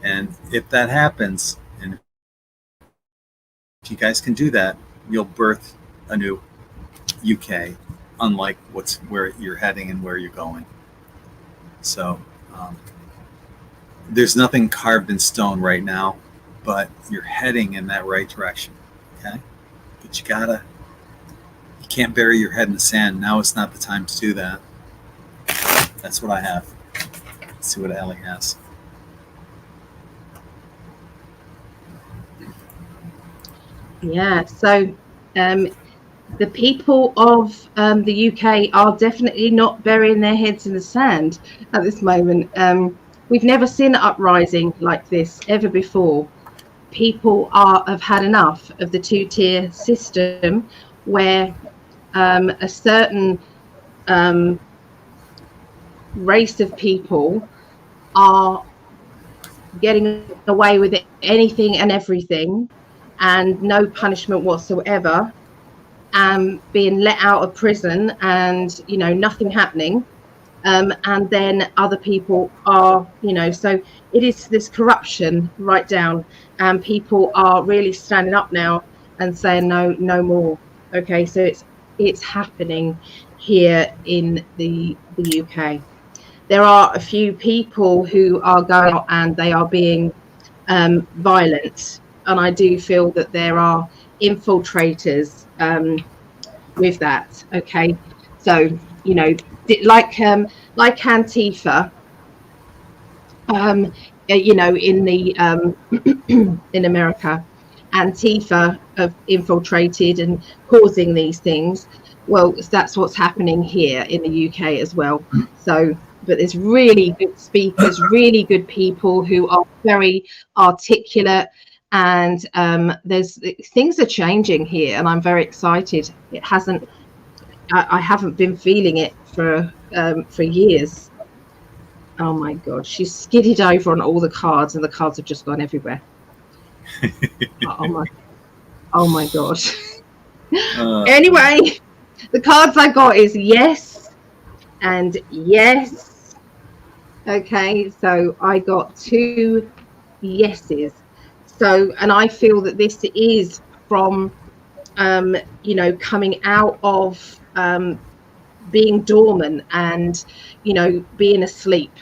And if that happens, and if you guys can do that, you'll birth a new UK, unlike where you're heading and where you're going. So there's nothing carved in stone right now, but you're heading in that right direction. Okay, but you can't bury your head in the sand. Now is not the time to do that. That's what I have. Let's see what Ali has. Yeah, so the people of the UK are definitely not burying their heads in the sand at this moment. We've never seen an uprising like this ever before. People have had enough of the two-tier system where a certain race of people are getting away with anything and everything and no punishment whatsoever, being let out of prison and, you know, nothing happening. And then other people are, you know, so it is this corruption right down, and people are really standing up now and saying no, no more. Okay, so it's happening here in the UK. There are a few people who are going out and they are being violent, and I do feel that there are infiltrators with that. Okay, so you know, like Antifa, you know, in the in America, Antifa have infiltrated and causing these things. Well, that's what's happening here in the UK as well. So, but there's really good speakers, really good people who are very articulate, and there's things are changing here, and I'm very excited. It hasn't, I haven't been feeling it for years. Oh my God, she's skidded over on all the cards, and the cards have just gone everywhere. Oh my God. Anyway, the cards I got is yes and yes. Okay, so I got 2 yeses. So, and I feel that this is from, you know, coming out of being dormant and, you know, being asleep,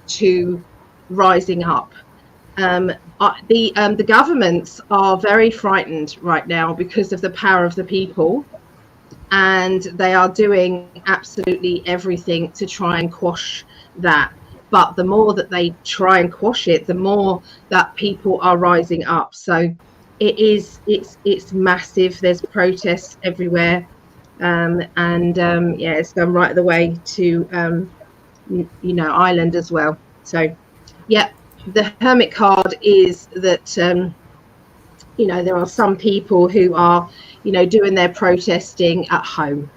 to rising up. The governments are very frightened right now because of the power of the people, and they are doing absolutely everything to try and quash that. But the more that they try and quash it, the more that people are rising up. So it's massive. There's protests everywhere, and yeah, it's gone right the way to you know, Ireland as well. So yeah, the Hermit card is that you know, there are some people who are, you know, doing their protesting at home,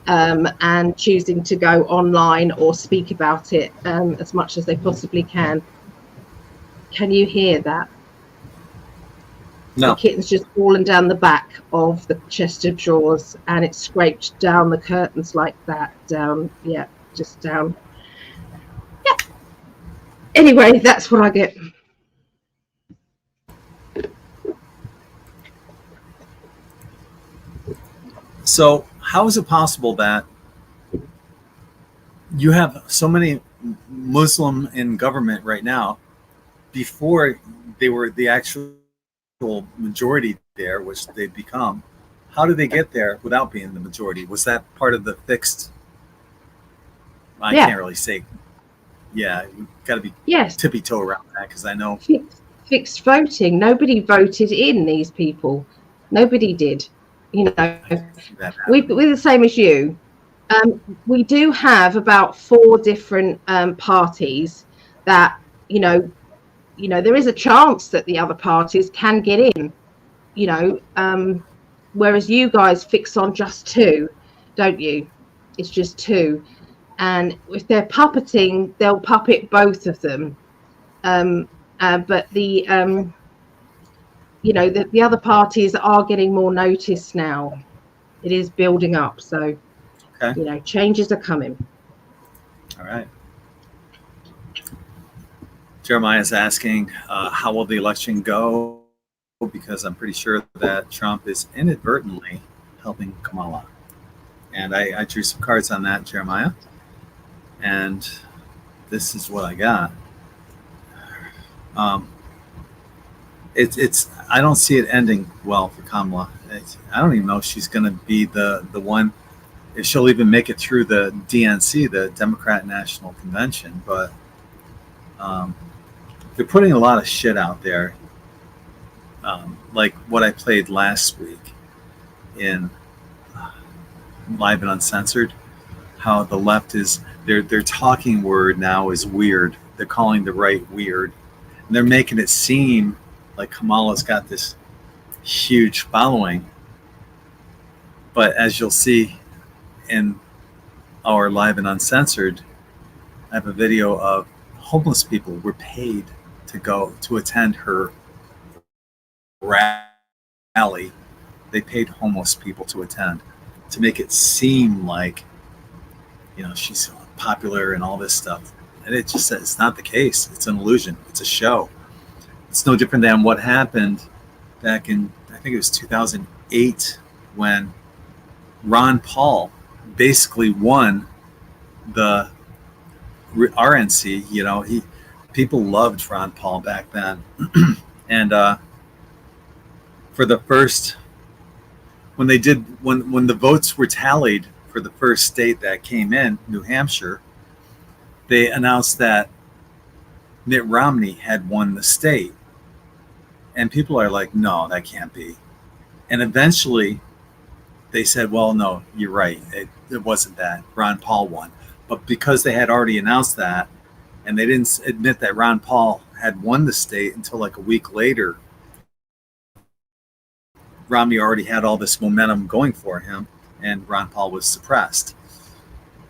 and choosing to go online or speak about it as much as they possibly can. Can you hear that? No. The kitten's just fallen down the back of the chest of drawers, and it scraped down the curtains like that. Down, yeah, just down. Yeah. Anyway, that's what I get. So how is it possible that you have so many Muslim in government right now before they were the actual majority there, which they've become? How did they get there without being the majority? Was that part of the fixed? I can't really say. Yeah, you've got to be tippy toe around that, because I know fixed voting. Nobody voted in these people. Nobody did. You know, we're the same as you. We do have about 4 different parties that, you know, there is a chance that the other parties can get in, you know, whereas you guys fix on just 2, don't you? It's just 2. And if they're puppeting, they'll puppet both of them. But the, you know, the other parties are getting more notice now. It is building up. So, okay, you know, changes are coming. All right. Jeremiah's asking, how will the election go? Because I'm pretty sure that Trump is inadvertently helping Kamala. And I drew some cards on that, Jeremiah. And this is what I got. It's I don't see it ending well for Kamala. I don't even know if she's going to be the one, if she'll even make it through the DNC, the Democrat National Convention. But they're putting a lot of shit out there, like what I played last week in Live and Uncensored. How the left is, their talking word now is weird. They're calling the right weird, and they're making it seem like Kamala's got this huge following. But as you'll see in our Live and Uncensored, I have a video of homeless people were paid to go to attend her rally. They paid homeless people to attend, to make it seem like, you know, she's popular and all this stuff. And it just says it's not the case. It's an illusion. It's a show. It's no different than what happened back in, I think it was 2008, when Ron Paul basically won the RNC. You know, people loved Ron Paul back then. And for the first, when the votes were tallied for the first state that came in, New Hampshire, they announced that Mitt Romney had won the state. And people are like, no, that can't be. And eventually they said, well, no, you're right. It wasn't that. Ron Paul won. But because they had already announced that, and they didn't admit that Ron Paul had won the state until like a week later, Romney already had all this momentum going for him, and Ron Paul was suppressed.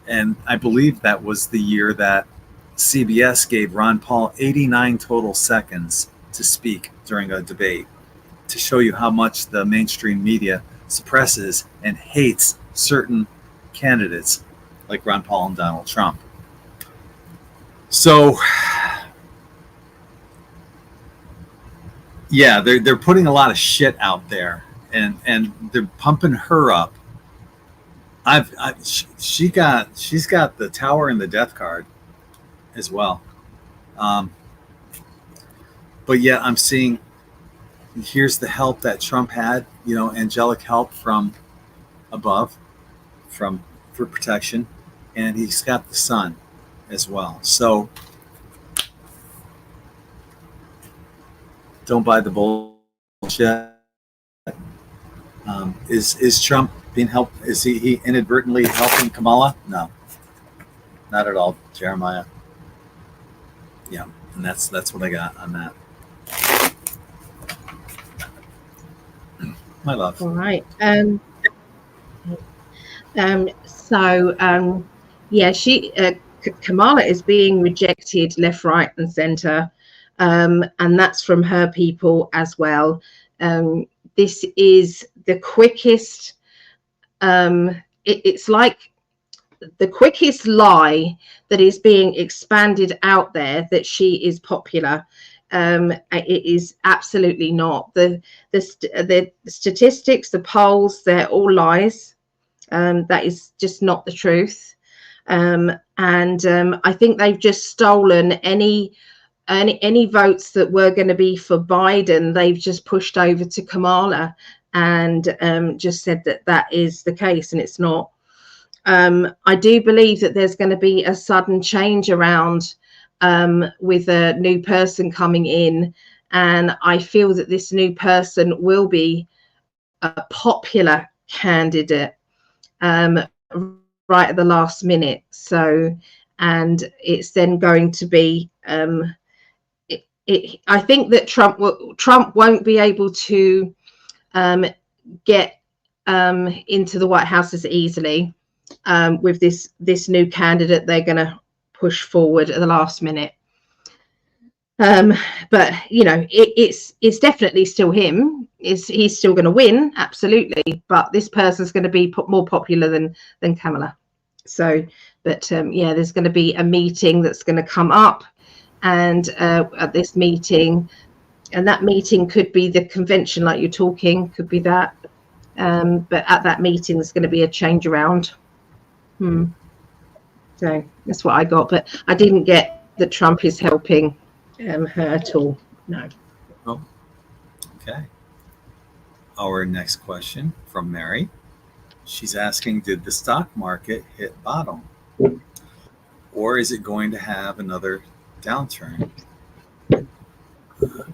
And I believe that was the year that CBS gave Ron Paul 89 total seconds to speak during a debate, to show you how much the mainstream media suppresses and hates certain candidates like Ron Paul and Donald Trump. So, yeah, they're putting a lot of shit out there, and they're pumping her up. She's got the Tower and the Death card as well. But yeah, I'm seeing, here's the help that Trump had, you know, angelic help from above, for protection, and he's got the sun as well. So don't buy the bullshit. Is Trump being helped? Is he inadvertently helping Kamala? No, not at all, Jeremiah. Yeah, and that's what I got on that. My love. All right. Yeah, Kamala is being rejected left, right, and center, and that's from her people as well. This is the quickest. It's like the quickest lie that is being expanded out there that she is popular. It is absolutely not. The statistics, the polls, they're all lies. That is just not the truth. And I think they've just stolen any votes that were going to be for Biden. They've just pushed over to Kamala and just said that is the case, and it's not. I do believe that there's going to be a sudden change around with a new person coming in, and I feel that this new person will be a popular candidate right at the last minute. So, and it's then going to be I think that Trump won't be able to get into the White House as easily with this new candidate they're going to push forward at the last minute. But you know, it's definitely still him. He's still going to win, absolutely. But this person's going to be more popular than Kamala. So, but yeah, there's going to be a meeting that's going to come up, and at this meeting, and that meeting could be the convention, like you're talking, could be that. But at that meeting, there's going to be a change around. So that's what I got. But I didn't get that Trump is helping her at all. No. Oh, okay. our next question from Mary. She's asking, did the stock market hit bottom? Or is it going to have another downturn?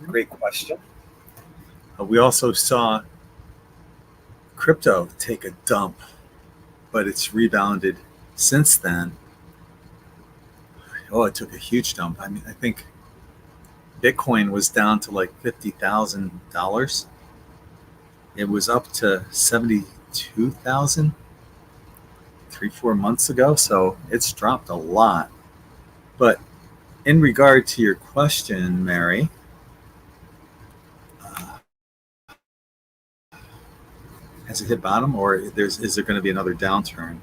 Great question. We also saw crypto take a dump, but it's rebounded since then. Oh, it took a huge dump. I mean, I think Bitcoin was down to like $50,000. It was up to 72,000 3-4 months ago, so it's dropped a lot. But in regard to your question, Mary, has it hit bottom, or is there going to be another downturn?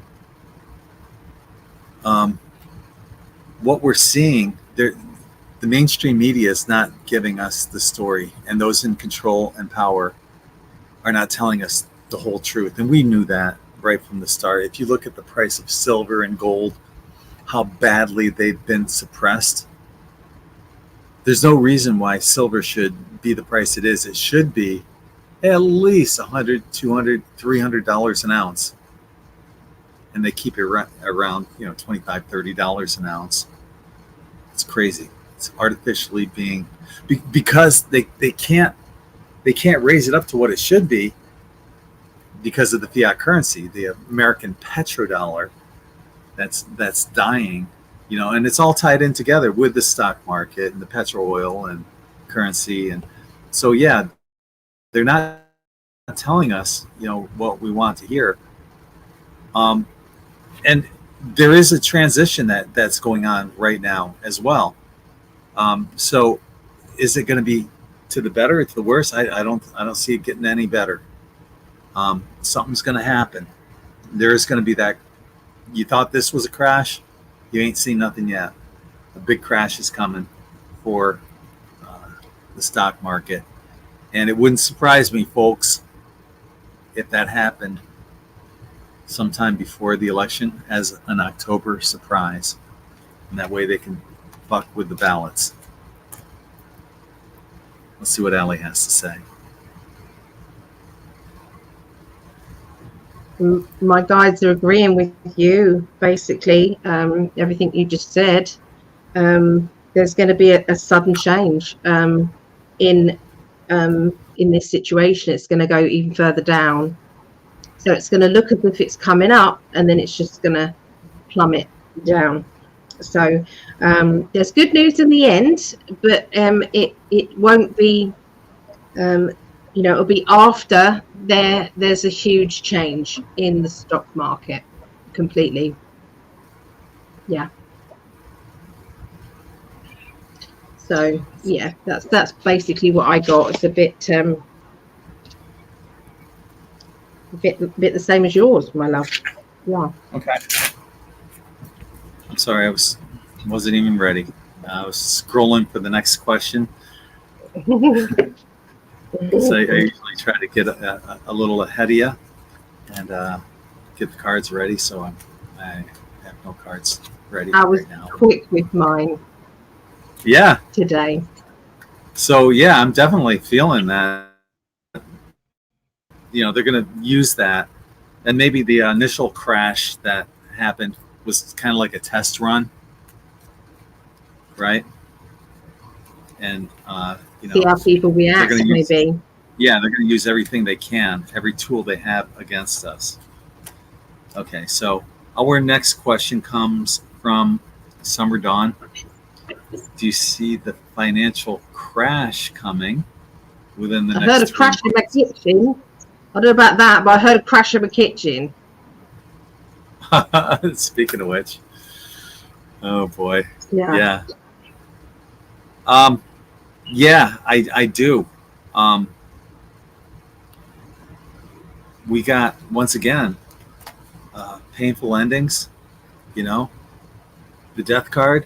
What we're seeing there, the mainstream media is not giving us the story, and those in control and power are not telling us the whole truth. And we knew that right from the start. If you look at the price of silver and gold, how badly they've been suppressed, there's no reason why silver should be the price it is. It should be at least $100, $200, $300 an ounce. And they keep it around, $25, $30 an ounce. It's crazy. It's artificially being, because they can't raise it up to what it should be because of the fiat currency, the American petrodollar that's dying, and it's all tied in together with the stock market and the petro oil and currency. And so, yeah, they're not telling us, what we want to hear. And there is a transition that's going on right now as well. So is it going to be to the better or to the worse? I don't see it getting any better. Something's going to happen. There is going to be that. You thought this was a crash, you ain't seen nothing yet. A big crash is coming for the stock market. And it wouldn't surprise me, folks, if that happened sometime before the election as an October surprise. And that way they can fuck with the ballots. Let's see what Ali has to say. My guides are agreeing with you, basically. Everything you just said. There's going to be a sudden change in this situation. It's going to go even further down. So it's going to look as if it's coming up, and then it's just going to plummet down. So there's good news in the end, but it won't be. It'll be after there's a huge change in the stock market completely. Yeah. So yeah, that's basically what I got. It's a bit the same as yours, my love. Yeah. Okay. I'm sorry, I wasn't even ready. I was scrolling for the next question. So I usually try to get a little ahead of you and get the cards ready. So I have no cards ready right now. I was quick with mine. Yeah. Today. So yeah, I'm definitely feeling that. They're going to use that, and maybe the initial crash that happened was kind of like a test run, right? And see how people react, maybe. Yeah, they're going to use everything they can, every tool they have against us. Okay, so our next question comes from Summer Dawn. Do you see the financial crash coming within the next 3 months? I heard a crash in my kitchen. I don't know about that, but I heard a crash in my kitchen. Speaking of which, oh boy, yeah. Yeah, I do. We got, once again, painful endings, the death card,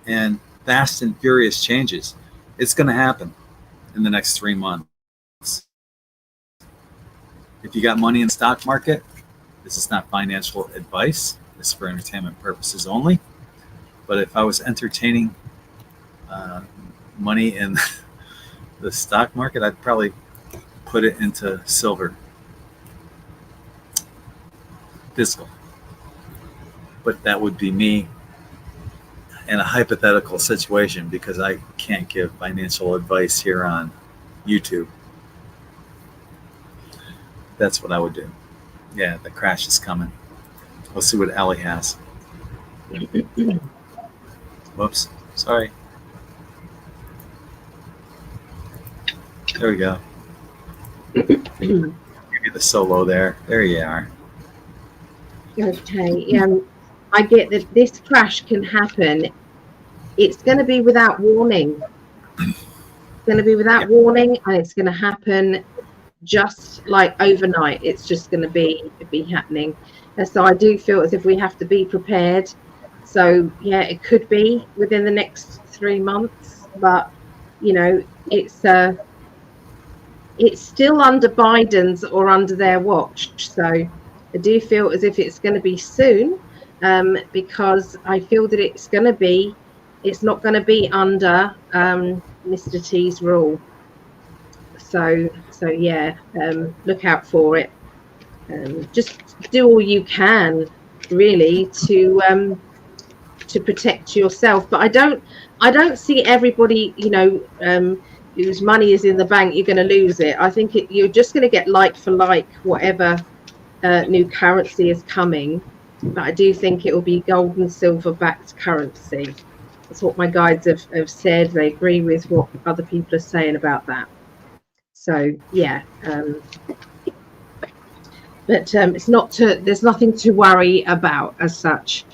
and fast and furious changes. It's going to happen in the next 3 months. If you got money in the stock market, this is not financial advice. This is for entertainment purposes only. But if I was entertaining money in the stock market, I'd probably put it into silver, physical. But that would be me in a hypothetical situation, because I can't give financial advice here on YouTube. That's what I would do. Yeah, the crash is coming. Let's see what Ali has. Whoops, sorry. There we go. Give you the solo there. There you are. Okay. I get that this crash can happen. It's going to be without warning. It's going to be without warning, and it's going to happen just like overnight. It's just going to be happening. And so I do feel as if we have to be prepared. So yeah, it could be within the next 3 months, but you know, it's still under Biden's or under their watch. So I do feel as if it's going to be soon, because I feel that it's not going to be under Mr. T's rule. So yeah, look out for it. Just do all you can, really, to protect yourself. But I don't see everybody, you know, whose money is in the bank, you're going to lose it. I think you're just going to get like for like whatever new currency is coming. But I do think it will be gold and silver backed currency. That's what my guides have said. They agree with what other people are saying about that. So yeah, but it's not there's nothing to worry about as such.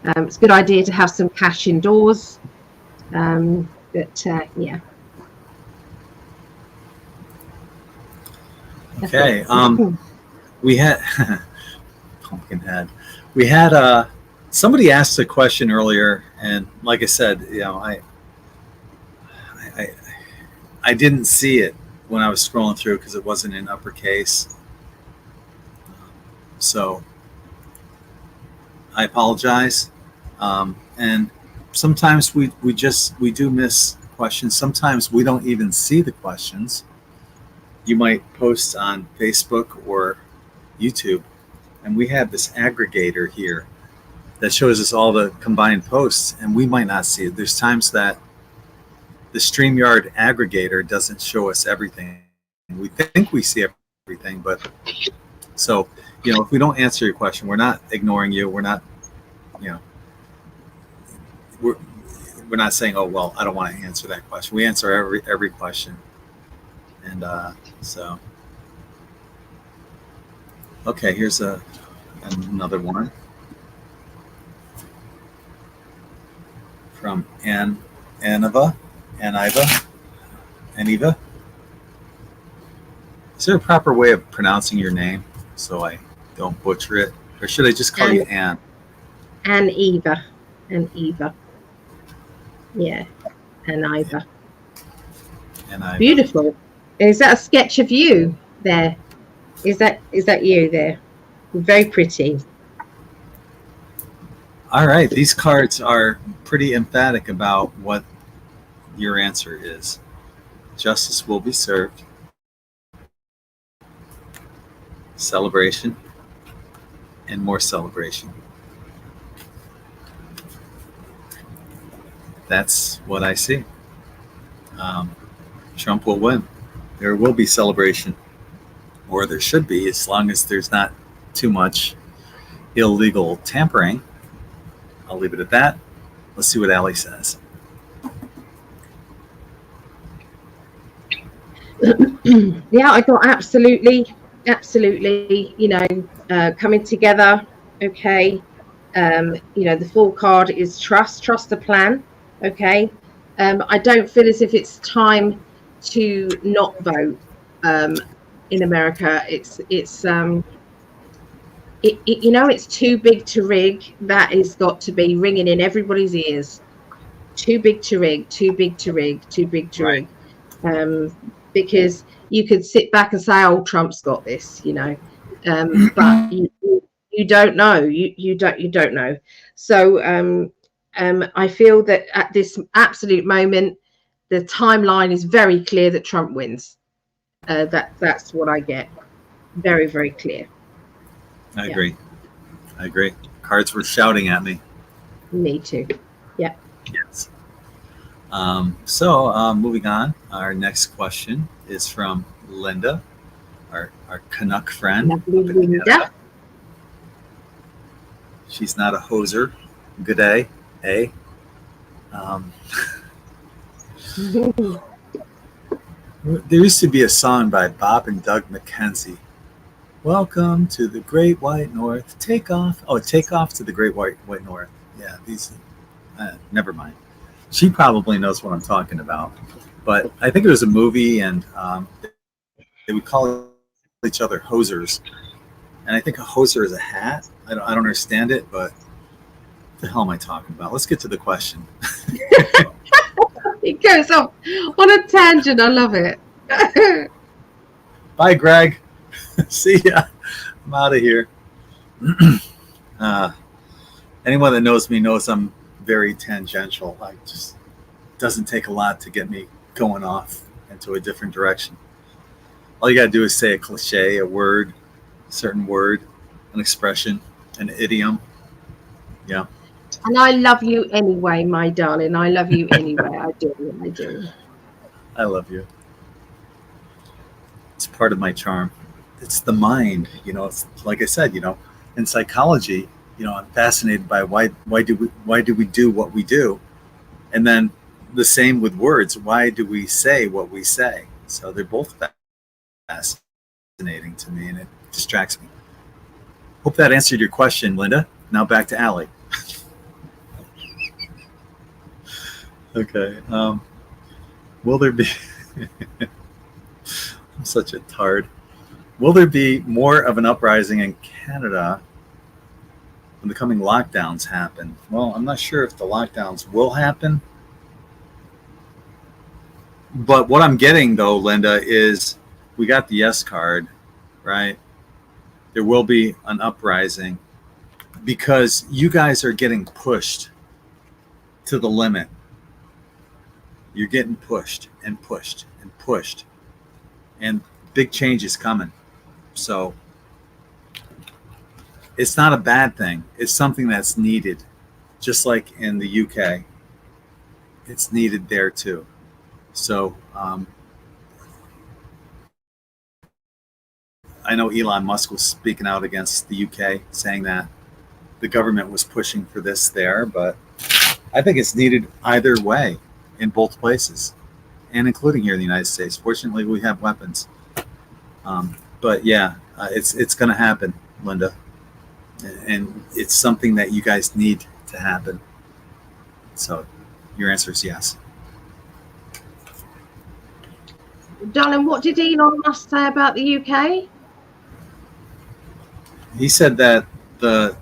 It's a good idea to have some cash indoors. But yeah. Okay. We had Pumpkinhead. We had somebody asked a question earlier, and like I said, you know, I didn't see it when I was scrolling through because it wasn't in uppercase. So I apologize. And sometimes we do miss questions. Sometimes we don't even see the questions. You might post on Facebook or YouTube, and we have this aggregator here that shows us all the combined posts, and we might not see it. There's times that the StreamYard aggregator doesn't show us everything. We think we see everything, but so, you know, if we don't answer your question, we're not ignoring you. We're not, you know, we're not saying, oh, well, I don't want to answer that question. We answer every question. And so, okay, here's another one from Aniva. Is there a proper way of pronouncing your name so I don't butcher it? Or should I just call you Anne? Aniva. Yeah, Aniva. Beautiful. Is that a sketch of you there? Is that you there? Very pretty. All right, these cards are pretty emphatic about what your answer is. Justice will be served. Celebration. And more celebration. That's what I see. Trump will win. There will be celebration, or there should be, as long as there's not too much illegal tampering. I'll leave it at that. Let's see what Ali says. Yeah, I thought absolutely, you know, coming together. Okay. You know, the full card is trust the plan. Okay. I don't feel as if it's time to not vote in America. It's you know, it's too big to rig. That has got to be ringing in everybody's ears. Too big to rig. Right. Because you could sit back and say, "Oh, Trump's got this," you know, but you don't know. You don't know. So I feel that at this absolute moment, the timeline is very clear that Trump wins. That's what I get. Very, very clear. I agree. I agree. Cards were shouting at me. Me too. Yeah. Yes. So moving on, our next question is from Linda, our Canuck friend. Lovely Linda. She's not a hoser. Good day, eh? There used to be a song by Bob and Doug McKenzie. Welcome to the Great White North. Take off. Oh, take off to the Great White North. Yeah, these. Never mind. She probably knows what I'm talking about. But I think it was a movie, and they would call each other hosers. And I think a hoser is a hat. I don't understand it, but what the hell am I talking about? Let's get to the question. It goes off on a tangent. I love it. Bye, Greg. See ya. I'm out of here. Anyone that knows me knows I'm very tangential. I just doesn't take a lot to get me going off into a different direction. All you gotta do is say a cliche, a word, a certain word, an expression, an idiom. Yeah. And I love you anyway, my darling. I love you anyway. I do. I do. I love you. It's part of my charm. It's the mind, it's like I said, in psychology, I'm fascinated by why do we do what we do? And then the same with words. Why do we say what we say? So they're both fascinating to me, and it distracts me. Hope that answered your question, Linda. Now back to Ali. Okay. Will there be... I'm such a tard. Will there be more of an uprising in Canada when the coming lockdowns happen? Well, I'm not sure if the lockdowns will happen. But what I'm getting, though, Linda, is we got the yes card, right? There will be an uprising because you guys are getting pushed to the limit. You're getting pushed and pushed and pushed. And big change is coming. So it's not a bad thing. It's something that's needed. Just like in the UK, it's needed there too. So I know Elon Musk was speaking out against the UK, saying that the government was pushing for this there, but I think it's needed either way in both places, and including here in the United States. Fortunately, we have weapons. But yeah, it's going to happen, Linda, and it's something that you guys need to happen. So your answer is yes. Darling, what did Elon Musk say about the UK? He said that the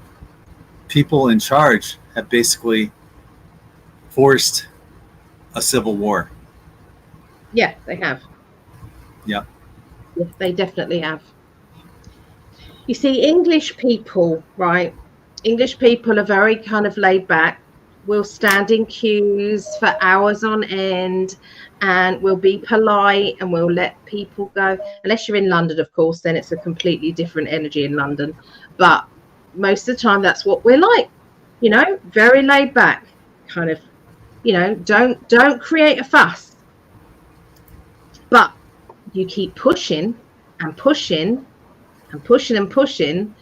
people in charge have basically forced a civil war. Yeah, they have. Yeah. Yes, they definitely have. You see, English people, right? English people are very kind of laid back. We'll stand in queues for hours on end, and we'll be polite, and we'll let people go. Unless you're in London, of course, then it's a completely different energy in London. But most of the time, that's what we're like. Very laid back, kind of. Don't create a fuss. But you keep pushing and pushing and pushing and pushing,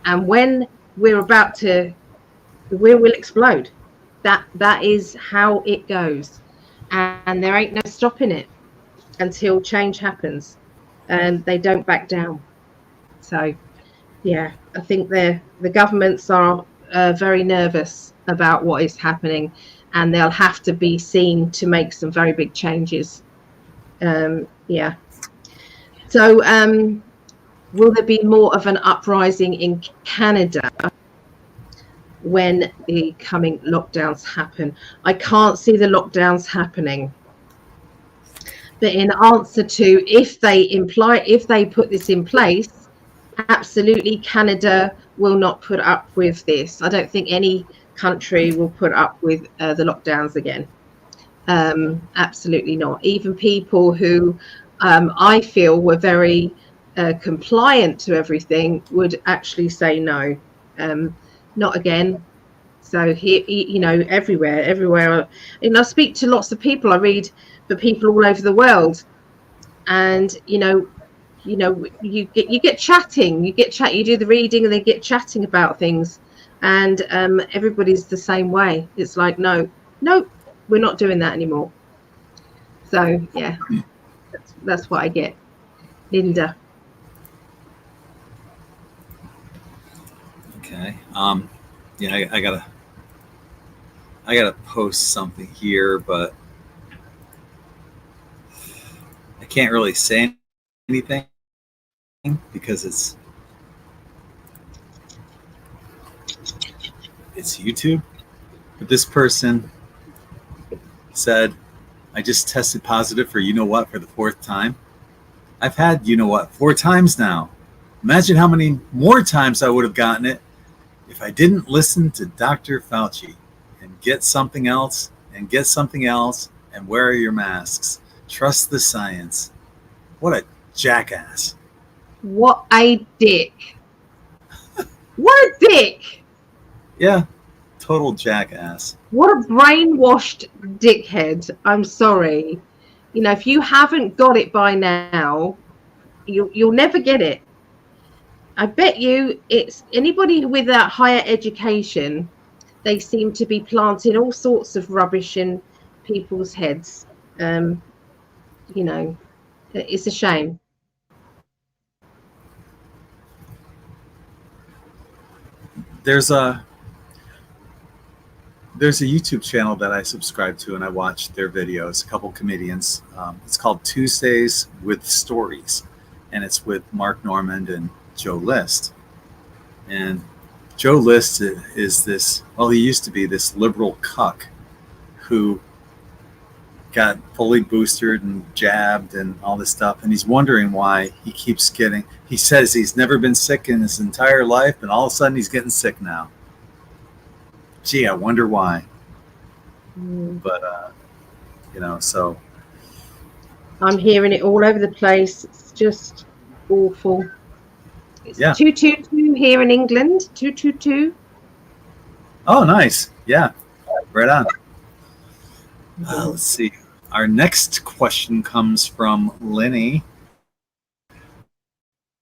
and when we're about to, the wheel will explode. That is how it goes, and there ain't no stopping it until change happens, and they don't back down. So yeah, I think the governments are very nervous about what is happening, and they'll have to be seen to make some very big changes. Yeah. So will there be more of an uprising in Canada when the coming lockdowns happen? I can't see the lockdowns happening. But in answer to if they put this in place, absolutely Canada will not put up with this. I don't think any country will put up with the lockdowns again. Absolutely not. Even people who I feel were very compliant to everything would actually say no, not again. So you know, everywhere, and I speak to lots of people. I read for people all over the world, and you get chatting, you do the reading, and they get chatting about things, and everybody's the same way. It's like, no, we're not doing that anymore. So yeah, that's what I get, Linda. Okay. Yeah, I gotta post something here, but I can't really say anything because it's YouTube. But this person said, I just tested positive for you know what for the 4th time. I've had you know what 4 times now. Imagine how many more times I would have gotten it if I didn't listen to Dr. Fauci and get something else and get something else and wear your masks. Trust the science. What a jackass. What a dick. What a dick. Yeah, total jackass. What a brainwashed dickhead. I'm sorry. You know, if you haven't got it by now, you'll never get it. I bet you it's anybody with a higher education, they seem to be planting all sorts of rubbish in people's heads. You know, it's a shame. There's a YouTube channel that I subscribe to and I watch their videos, a couple comedians. It's called Tuesdays with Stories, and it's with Mark Normand and Joe List. And Joe List is this, well, he used to be this liberal cuck who got fully boosted and jabbed and all this stuff. And he's wondering why he keeps getting, he says he's never been sick in his entire life, and all of a sudden he's getting sick now. Gee, I wonder why. But, so. I'm hearing it all over the place. It's just awful. It's 222 here in England. 222. Oh, nice. Yeah, right on. Let's see. Our next question comes from Lenny,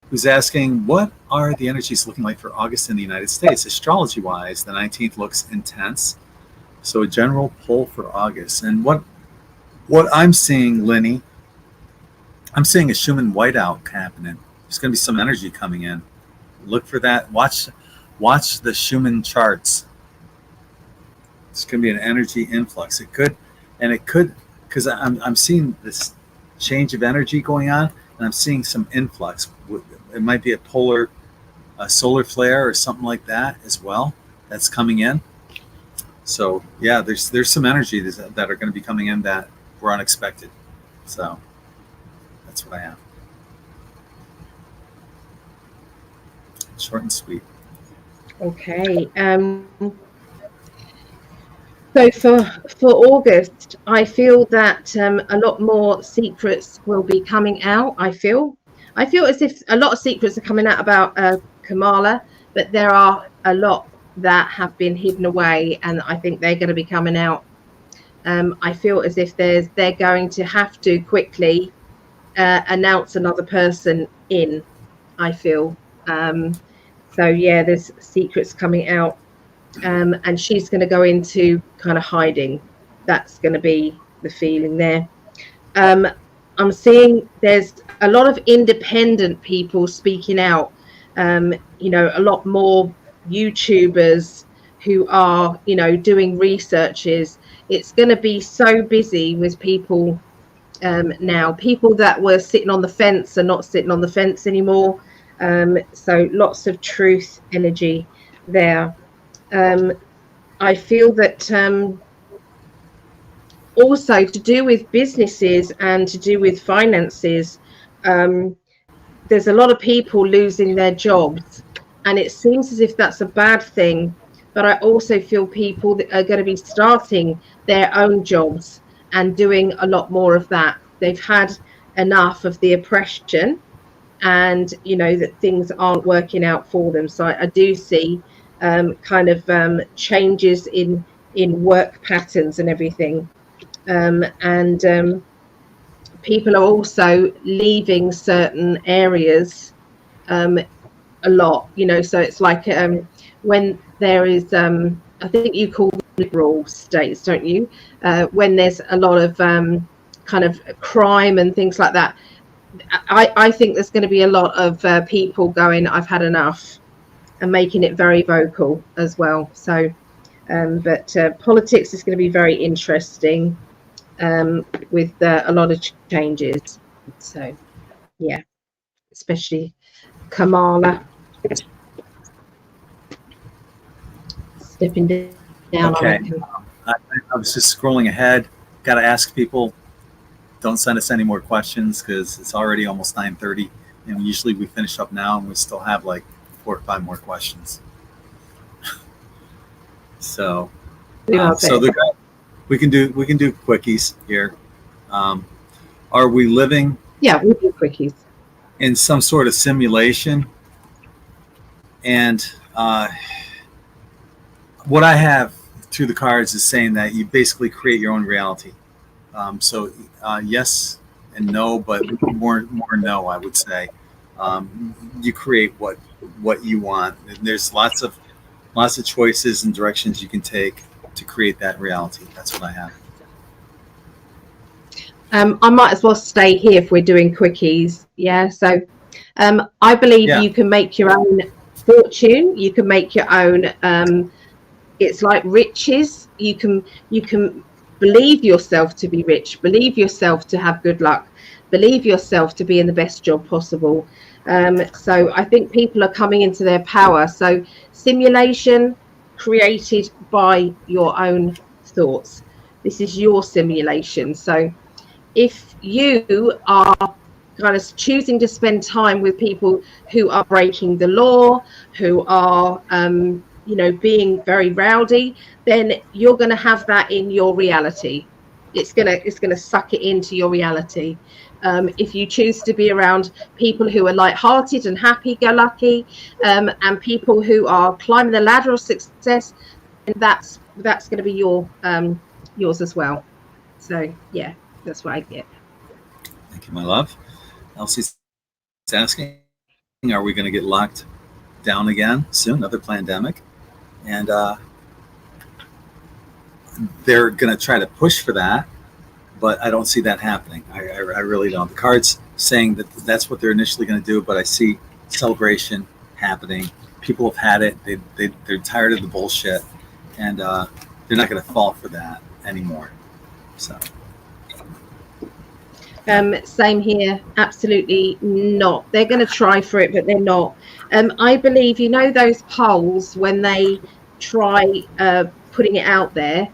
who's asking, what are the energies looking like for August in the United States? Astrology-wise, the 19th looks intense. So a general pull for August. And what I'm seeing, Lenny, I'm seeing a Schumann whiteout happening. There's going to be some energy coming in. Look for that. Watch the Schumann charts. It's going to be an energy influx. It could, because I'm seeing this change of energy going on, and I'm seeing some influx. It might be a solar flare or something like that as well that's coming in. So yeah, there's some energy that are going to be coming in that were unexpected. So that's what I have. Short and sweet. Okay. So for August, I feel that a lot more secrets will be coming out. I feel as if a lot of secrets are coming out about Kamala, but there are a lot that have been hidden away, and I think they're going to be coming out. I feel as if they're going to have to quickly announce another person in. I feel. So yeah, there's secrets coming out. And she's going to go into kind of hiding. That's going to be the feeling there. I'm seeing there's a lot of independent people speaking out. A lot more YouTubers who are, doing researches. It's going to be so busy with people now. People that were sitting on the fence are not sitting on the fence anymore. So lots of truth energy there. I feel that also to do with businesses and to do with finances, there's a lot of people losing their jobs, and it seems as if that's a bad thing. But I also feel people that are going to be starting their own jobs and doing a lot more of that. They've had enough of the oppression, and that things aren't working out for them. So I do see changes in work patterns and everything, and people are also leaving certain areas a lot. So it's like when there is I think you call them liberal states, don't you? When there's a lot of kind of crime and things like that, I think there's going to be a lot of people going, I've had enough, and making it very vocal as well. So but politics is going to be very interesting with a lot of changes. So yeah, especially Kamala stepping down. Okay. I was just scrolling ahead. Got to ask people, don't send us any more questions because it's already almost 9:30, and usually we finish up now, and we still have like 4 or 5 more questions. So, we can do quickies here. Are we living? Yeah, we do quickies. In some sort of simulation, and what I have through the cards is saying that you basically create your own reality. So yes and no, but more no, I would say. You create what you want. There's lots of choices and directions you can take to create that reality. That's what I have. I might as well stay here if we're doing quickies. Yeah. So I believe you can make your own fortune. You can make your own. It's like riches. You can believe yourself to be rich. Believe yourself to have good luck. Believe yourself to be in the best job possible. So I think people are coming into their power. So simulation created by your own thoughts. This is your simulation. So if you are kind of choosing to spend time with people who are breaking the law, who are being very rowdy, then you're going to have that in your reality. It's gonna suck it into your reality. If you choose to be around people who are light-hearted and happy-go-lucky, and people who are climbing the ladder of success, and that's going to be yours as well. So yeah, that's what I get. Thank you, my love. Elsie's asking, are we going to get locked down again soon? Another pandemic, and they're going to try to push for that, but I don't see that happening. I really don't. The card's saying that that's what they're initially going to do, but I see celebration happening. People have had it. They're tired of the bullshit, and they're not going to fall for that anymore. So. Same here. Absolutely not. They're going to try for it, but they're not. I believe, those polls when they try putting it out there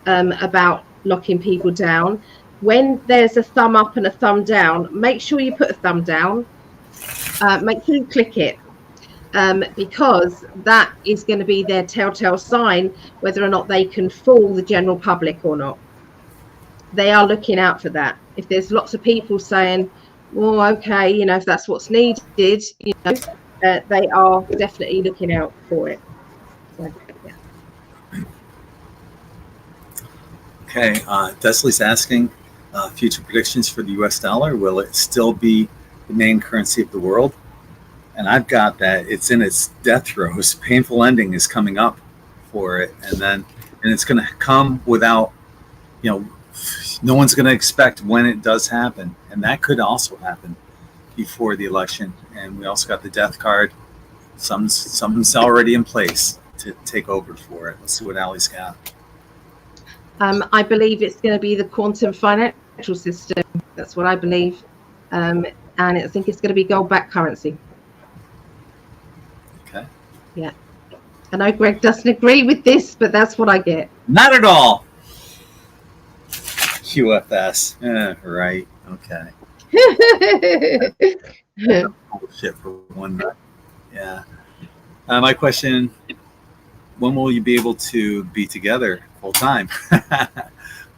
about locking people down, when there's a thumb up and a thumb down, make sure you put a thumb down. Make sure you click it, because that is going to be their telltale sign whether or not they can fool the general public or not. They are looking out for that. If there's lots of people saying, well, okay, if that's what's needed, they are definitely looking out for it. So, yeah. Okay, Desley's asking future predictions for the US dollar. Will it still be the main currency of the world? And I've got that it's in its death throes. Painful ending is coming up for it, and it's going to come without, no one's going to expect when it does happen, and that could also happen before the election. And we also got the death card. Something's already in place to take over for it. Let's see what Ali's got. I believe it's going to be the quantum financial system. That's what I believe, and I think it's going to be gold-backed currency. Okay. Yeah, I know Greg doesn't agree with this, but that's what I get. Not at all. QFS. Right. Okay. Bullshit for one night. Yeah. My question: when will you be able to be together full time?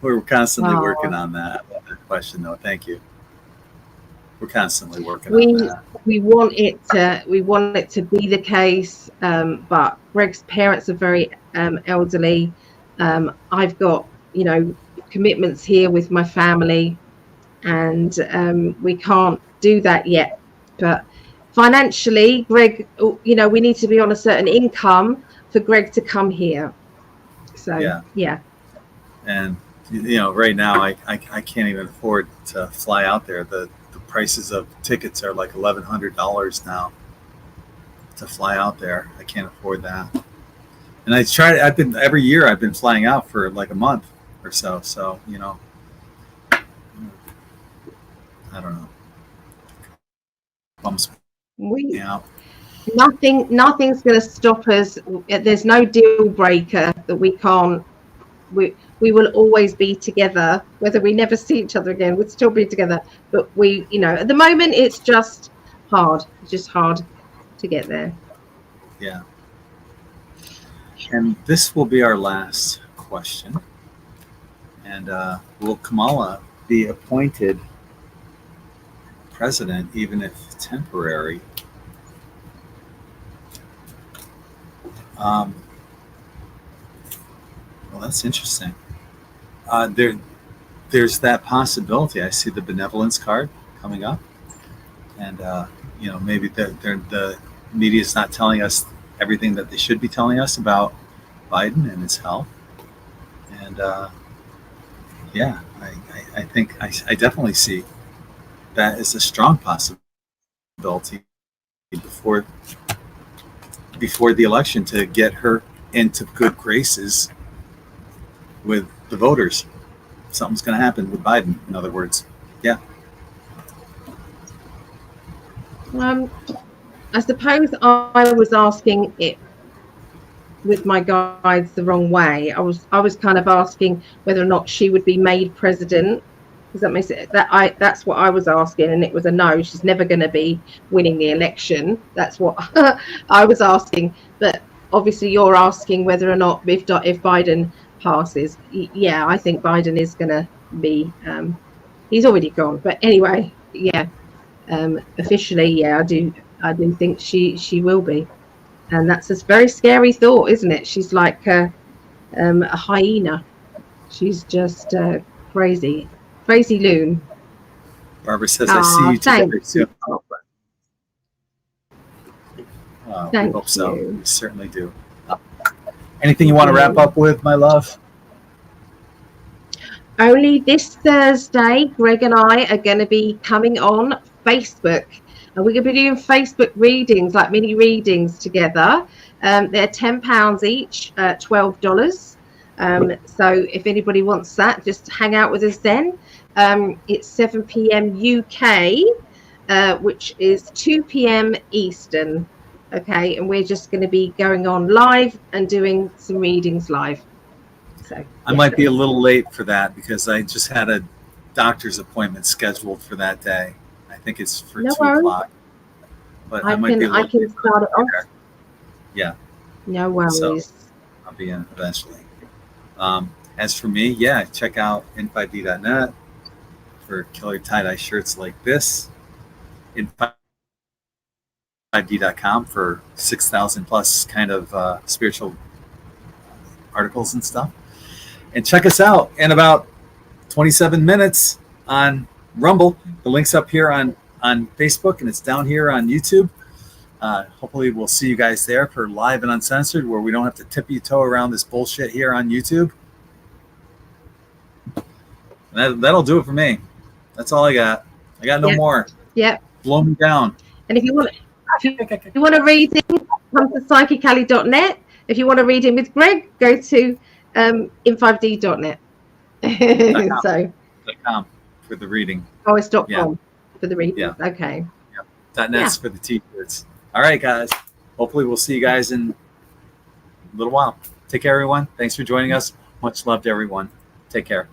We're constantly working on that. That question, though. Thank you. we're constantly working on that. We want it to be the case, but Greg's parents are very elderly. I've got, you know, commitments here with my family, and we can't do that yet. But financially, Greg, you know, we need to be on a certain income for Greg to come here. So yeah. And you know, right now I can't even afford to fly out there. The prices of tickets are like $1,100 now to fly out there. I can't afford that. And every year I've been flying out for like a month or so. So, you know, I don't know. Bums me out. Nothing's going to stop us. There's no deal breaker that we can't. We will always be together, whether we never see each other again. We'll still be together. But we, you know, at the moment it's just hard. It's just hard to get there. Yeah. And this will be our last question. And will Kamala be appointed president, even if temporary? Well, that's interesting. There's that possibility. I see the benevolence card coming up, and you know, maybe the media is not telling us everything that they should be telling us about Biden and his health. And yeah, I think I definitely see that as a strong possibility before the election, to get her into good graces with the voters. Something's going to happen with Biden, in other words. Yeah. I suppose I was asking it with my guides the wrong way. I was kind of asking whether or not she would be made president. Does that make sense? That's what I was asking, and it was a no. She's never going to be winning the election. That's what I was asking. But obviously, you're asking whether or not if Biden passes. Yeah, I think Biden is going to be. He's already gone. But anyway, yeah. Officially, yeah, I do think she will be, and that's a very scary thought, isn't it? She's like a hyena. She's just crazy loon. Barbara says, I see you today soon. We hope so. We certainly do. Anything you want to wrap up with, my love? Only this Thursday, Greg and I are going to be coming on Facebook, and we're going to be doing Facebook readings, like mini readings together. They're £10 each, $12. So if anybody wants that, just hang out with us then. It's 7 p.m. UK, which is 2 p.m. Eastern. Okay, and we're just going to be going on live and doing some readings live. So I might be a little late for that because I just had a doctor's appointment scheduled for that day. I think it's for 2 o'clock. But I might be a little late. I can start it off. Yeah. No worries. So I'll be in eventually. As for me, yeah, check out In5d.net for killer tie-dye shirts like this. In5d.com for 6,000 plus kind of spiritual articles and stuff. And check us out in about 27 minutes on Rumble. The link's up here on Facebook, and it's down here on YouTube. Hopefully we'll see you guys there for Live and Uncensored, where we don't have to tip your toe around this bullshit here on YouTube. That'll do it for me. That's all I got. I got no more. Yep. Blow me down. And if you want a reading, come to PsychicAlly.net. If you want a reading with Greg, go to In5d.net. So .com for the reading. Oh, it's .com for the reading. Yeah. Okay. Yeah. .net's for the t-shirts. All right, guys. Hopefully we'll see you guys in a little while. Take care, everyone. Thanks for joining us. Much love to everyone. Take care.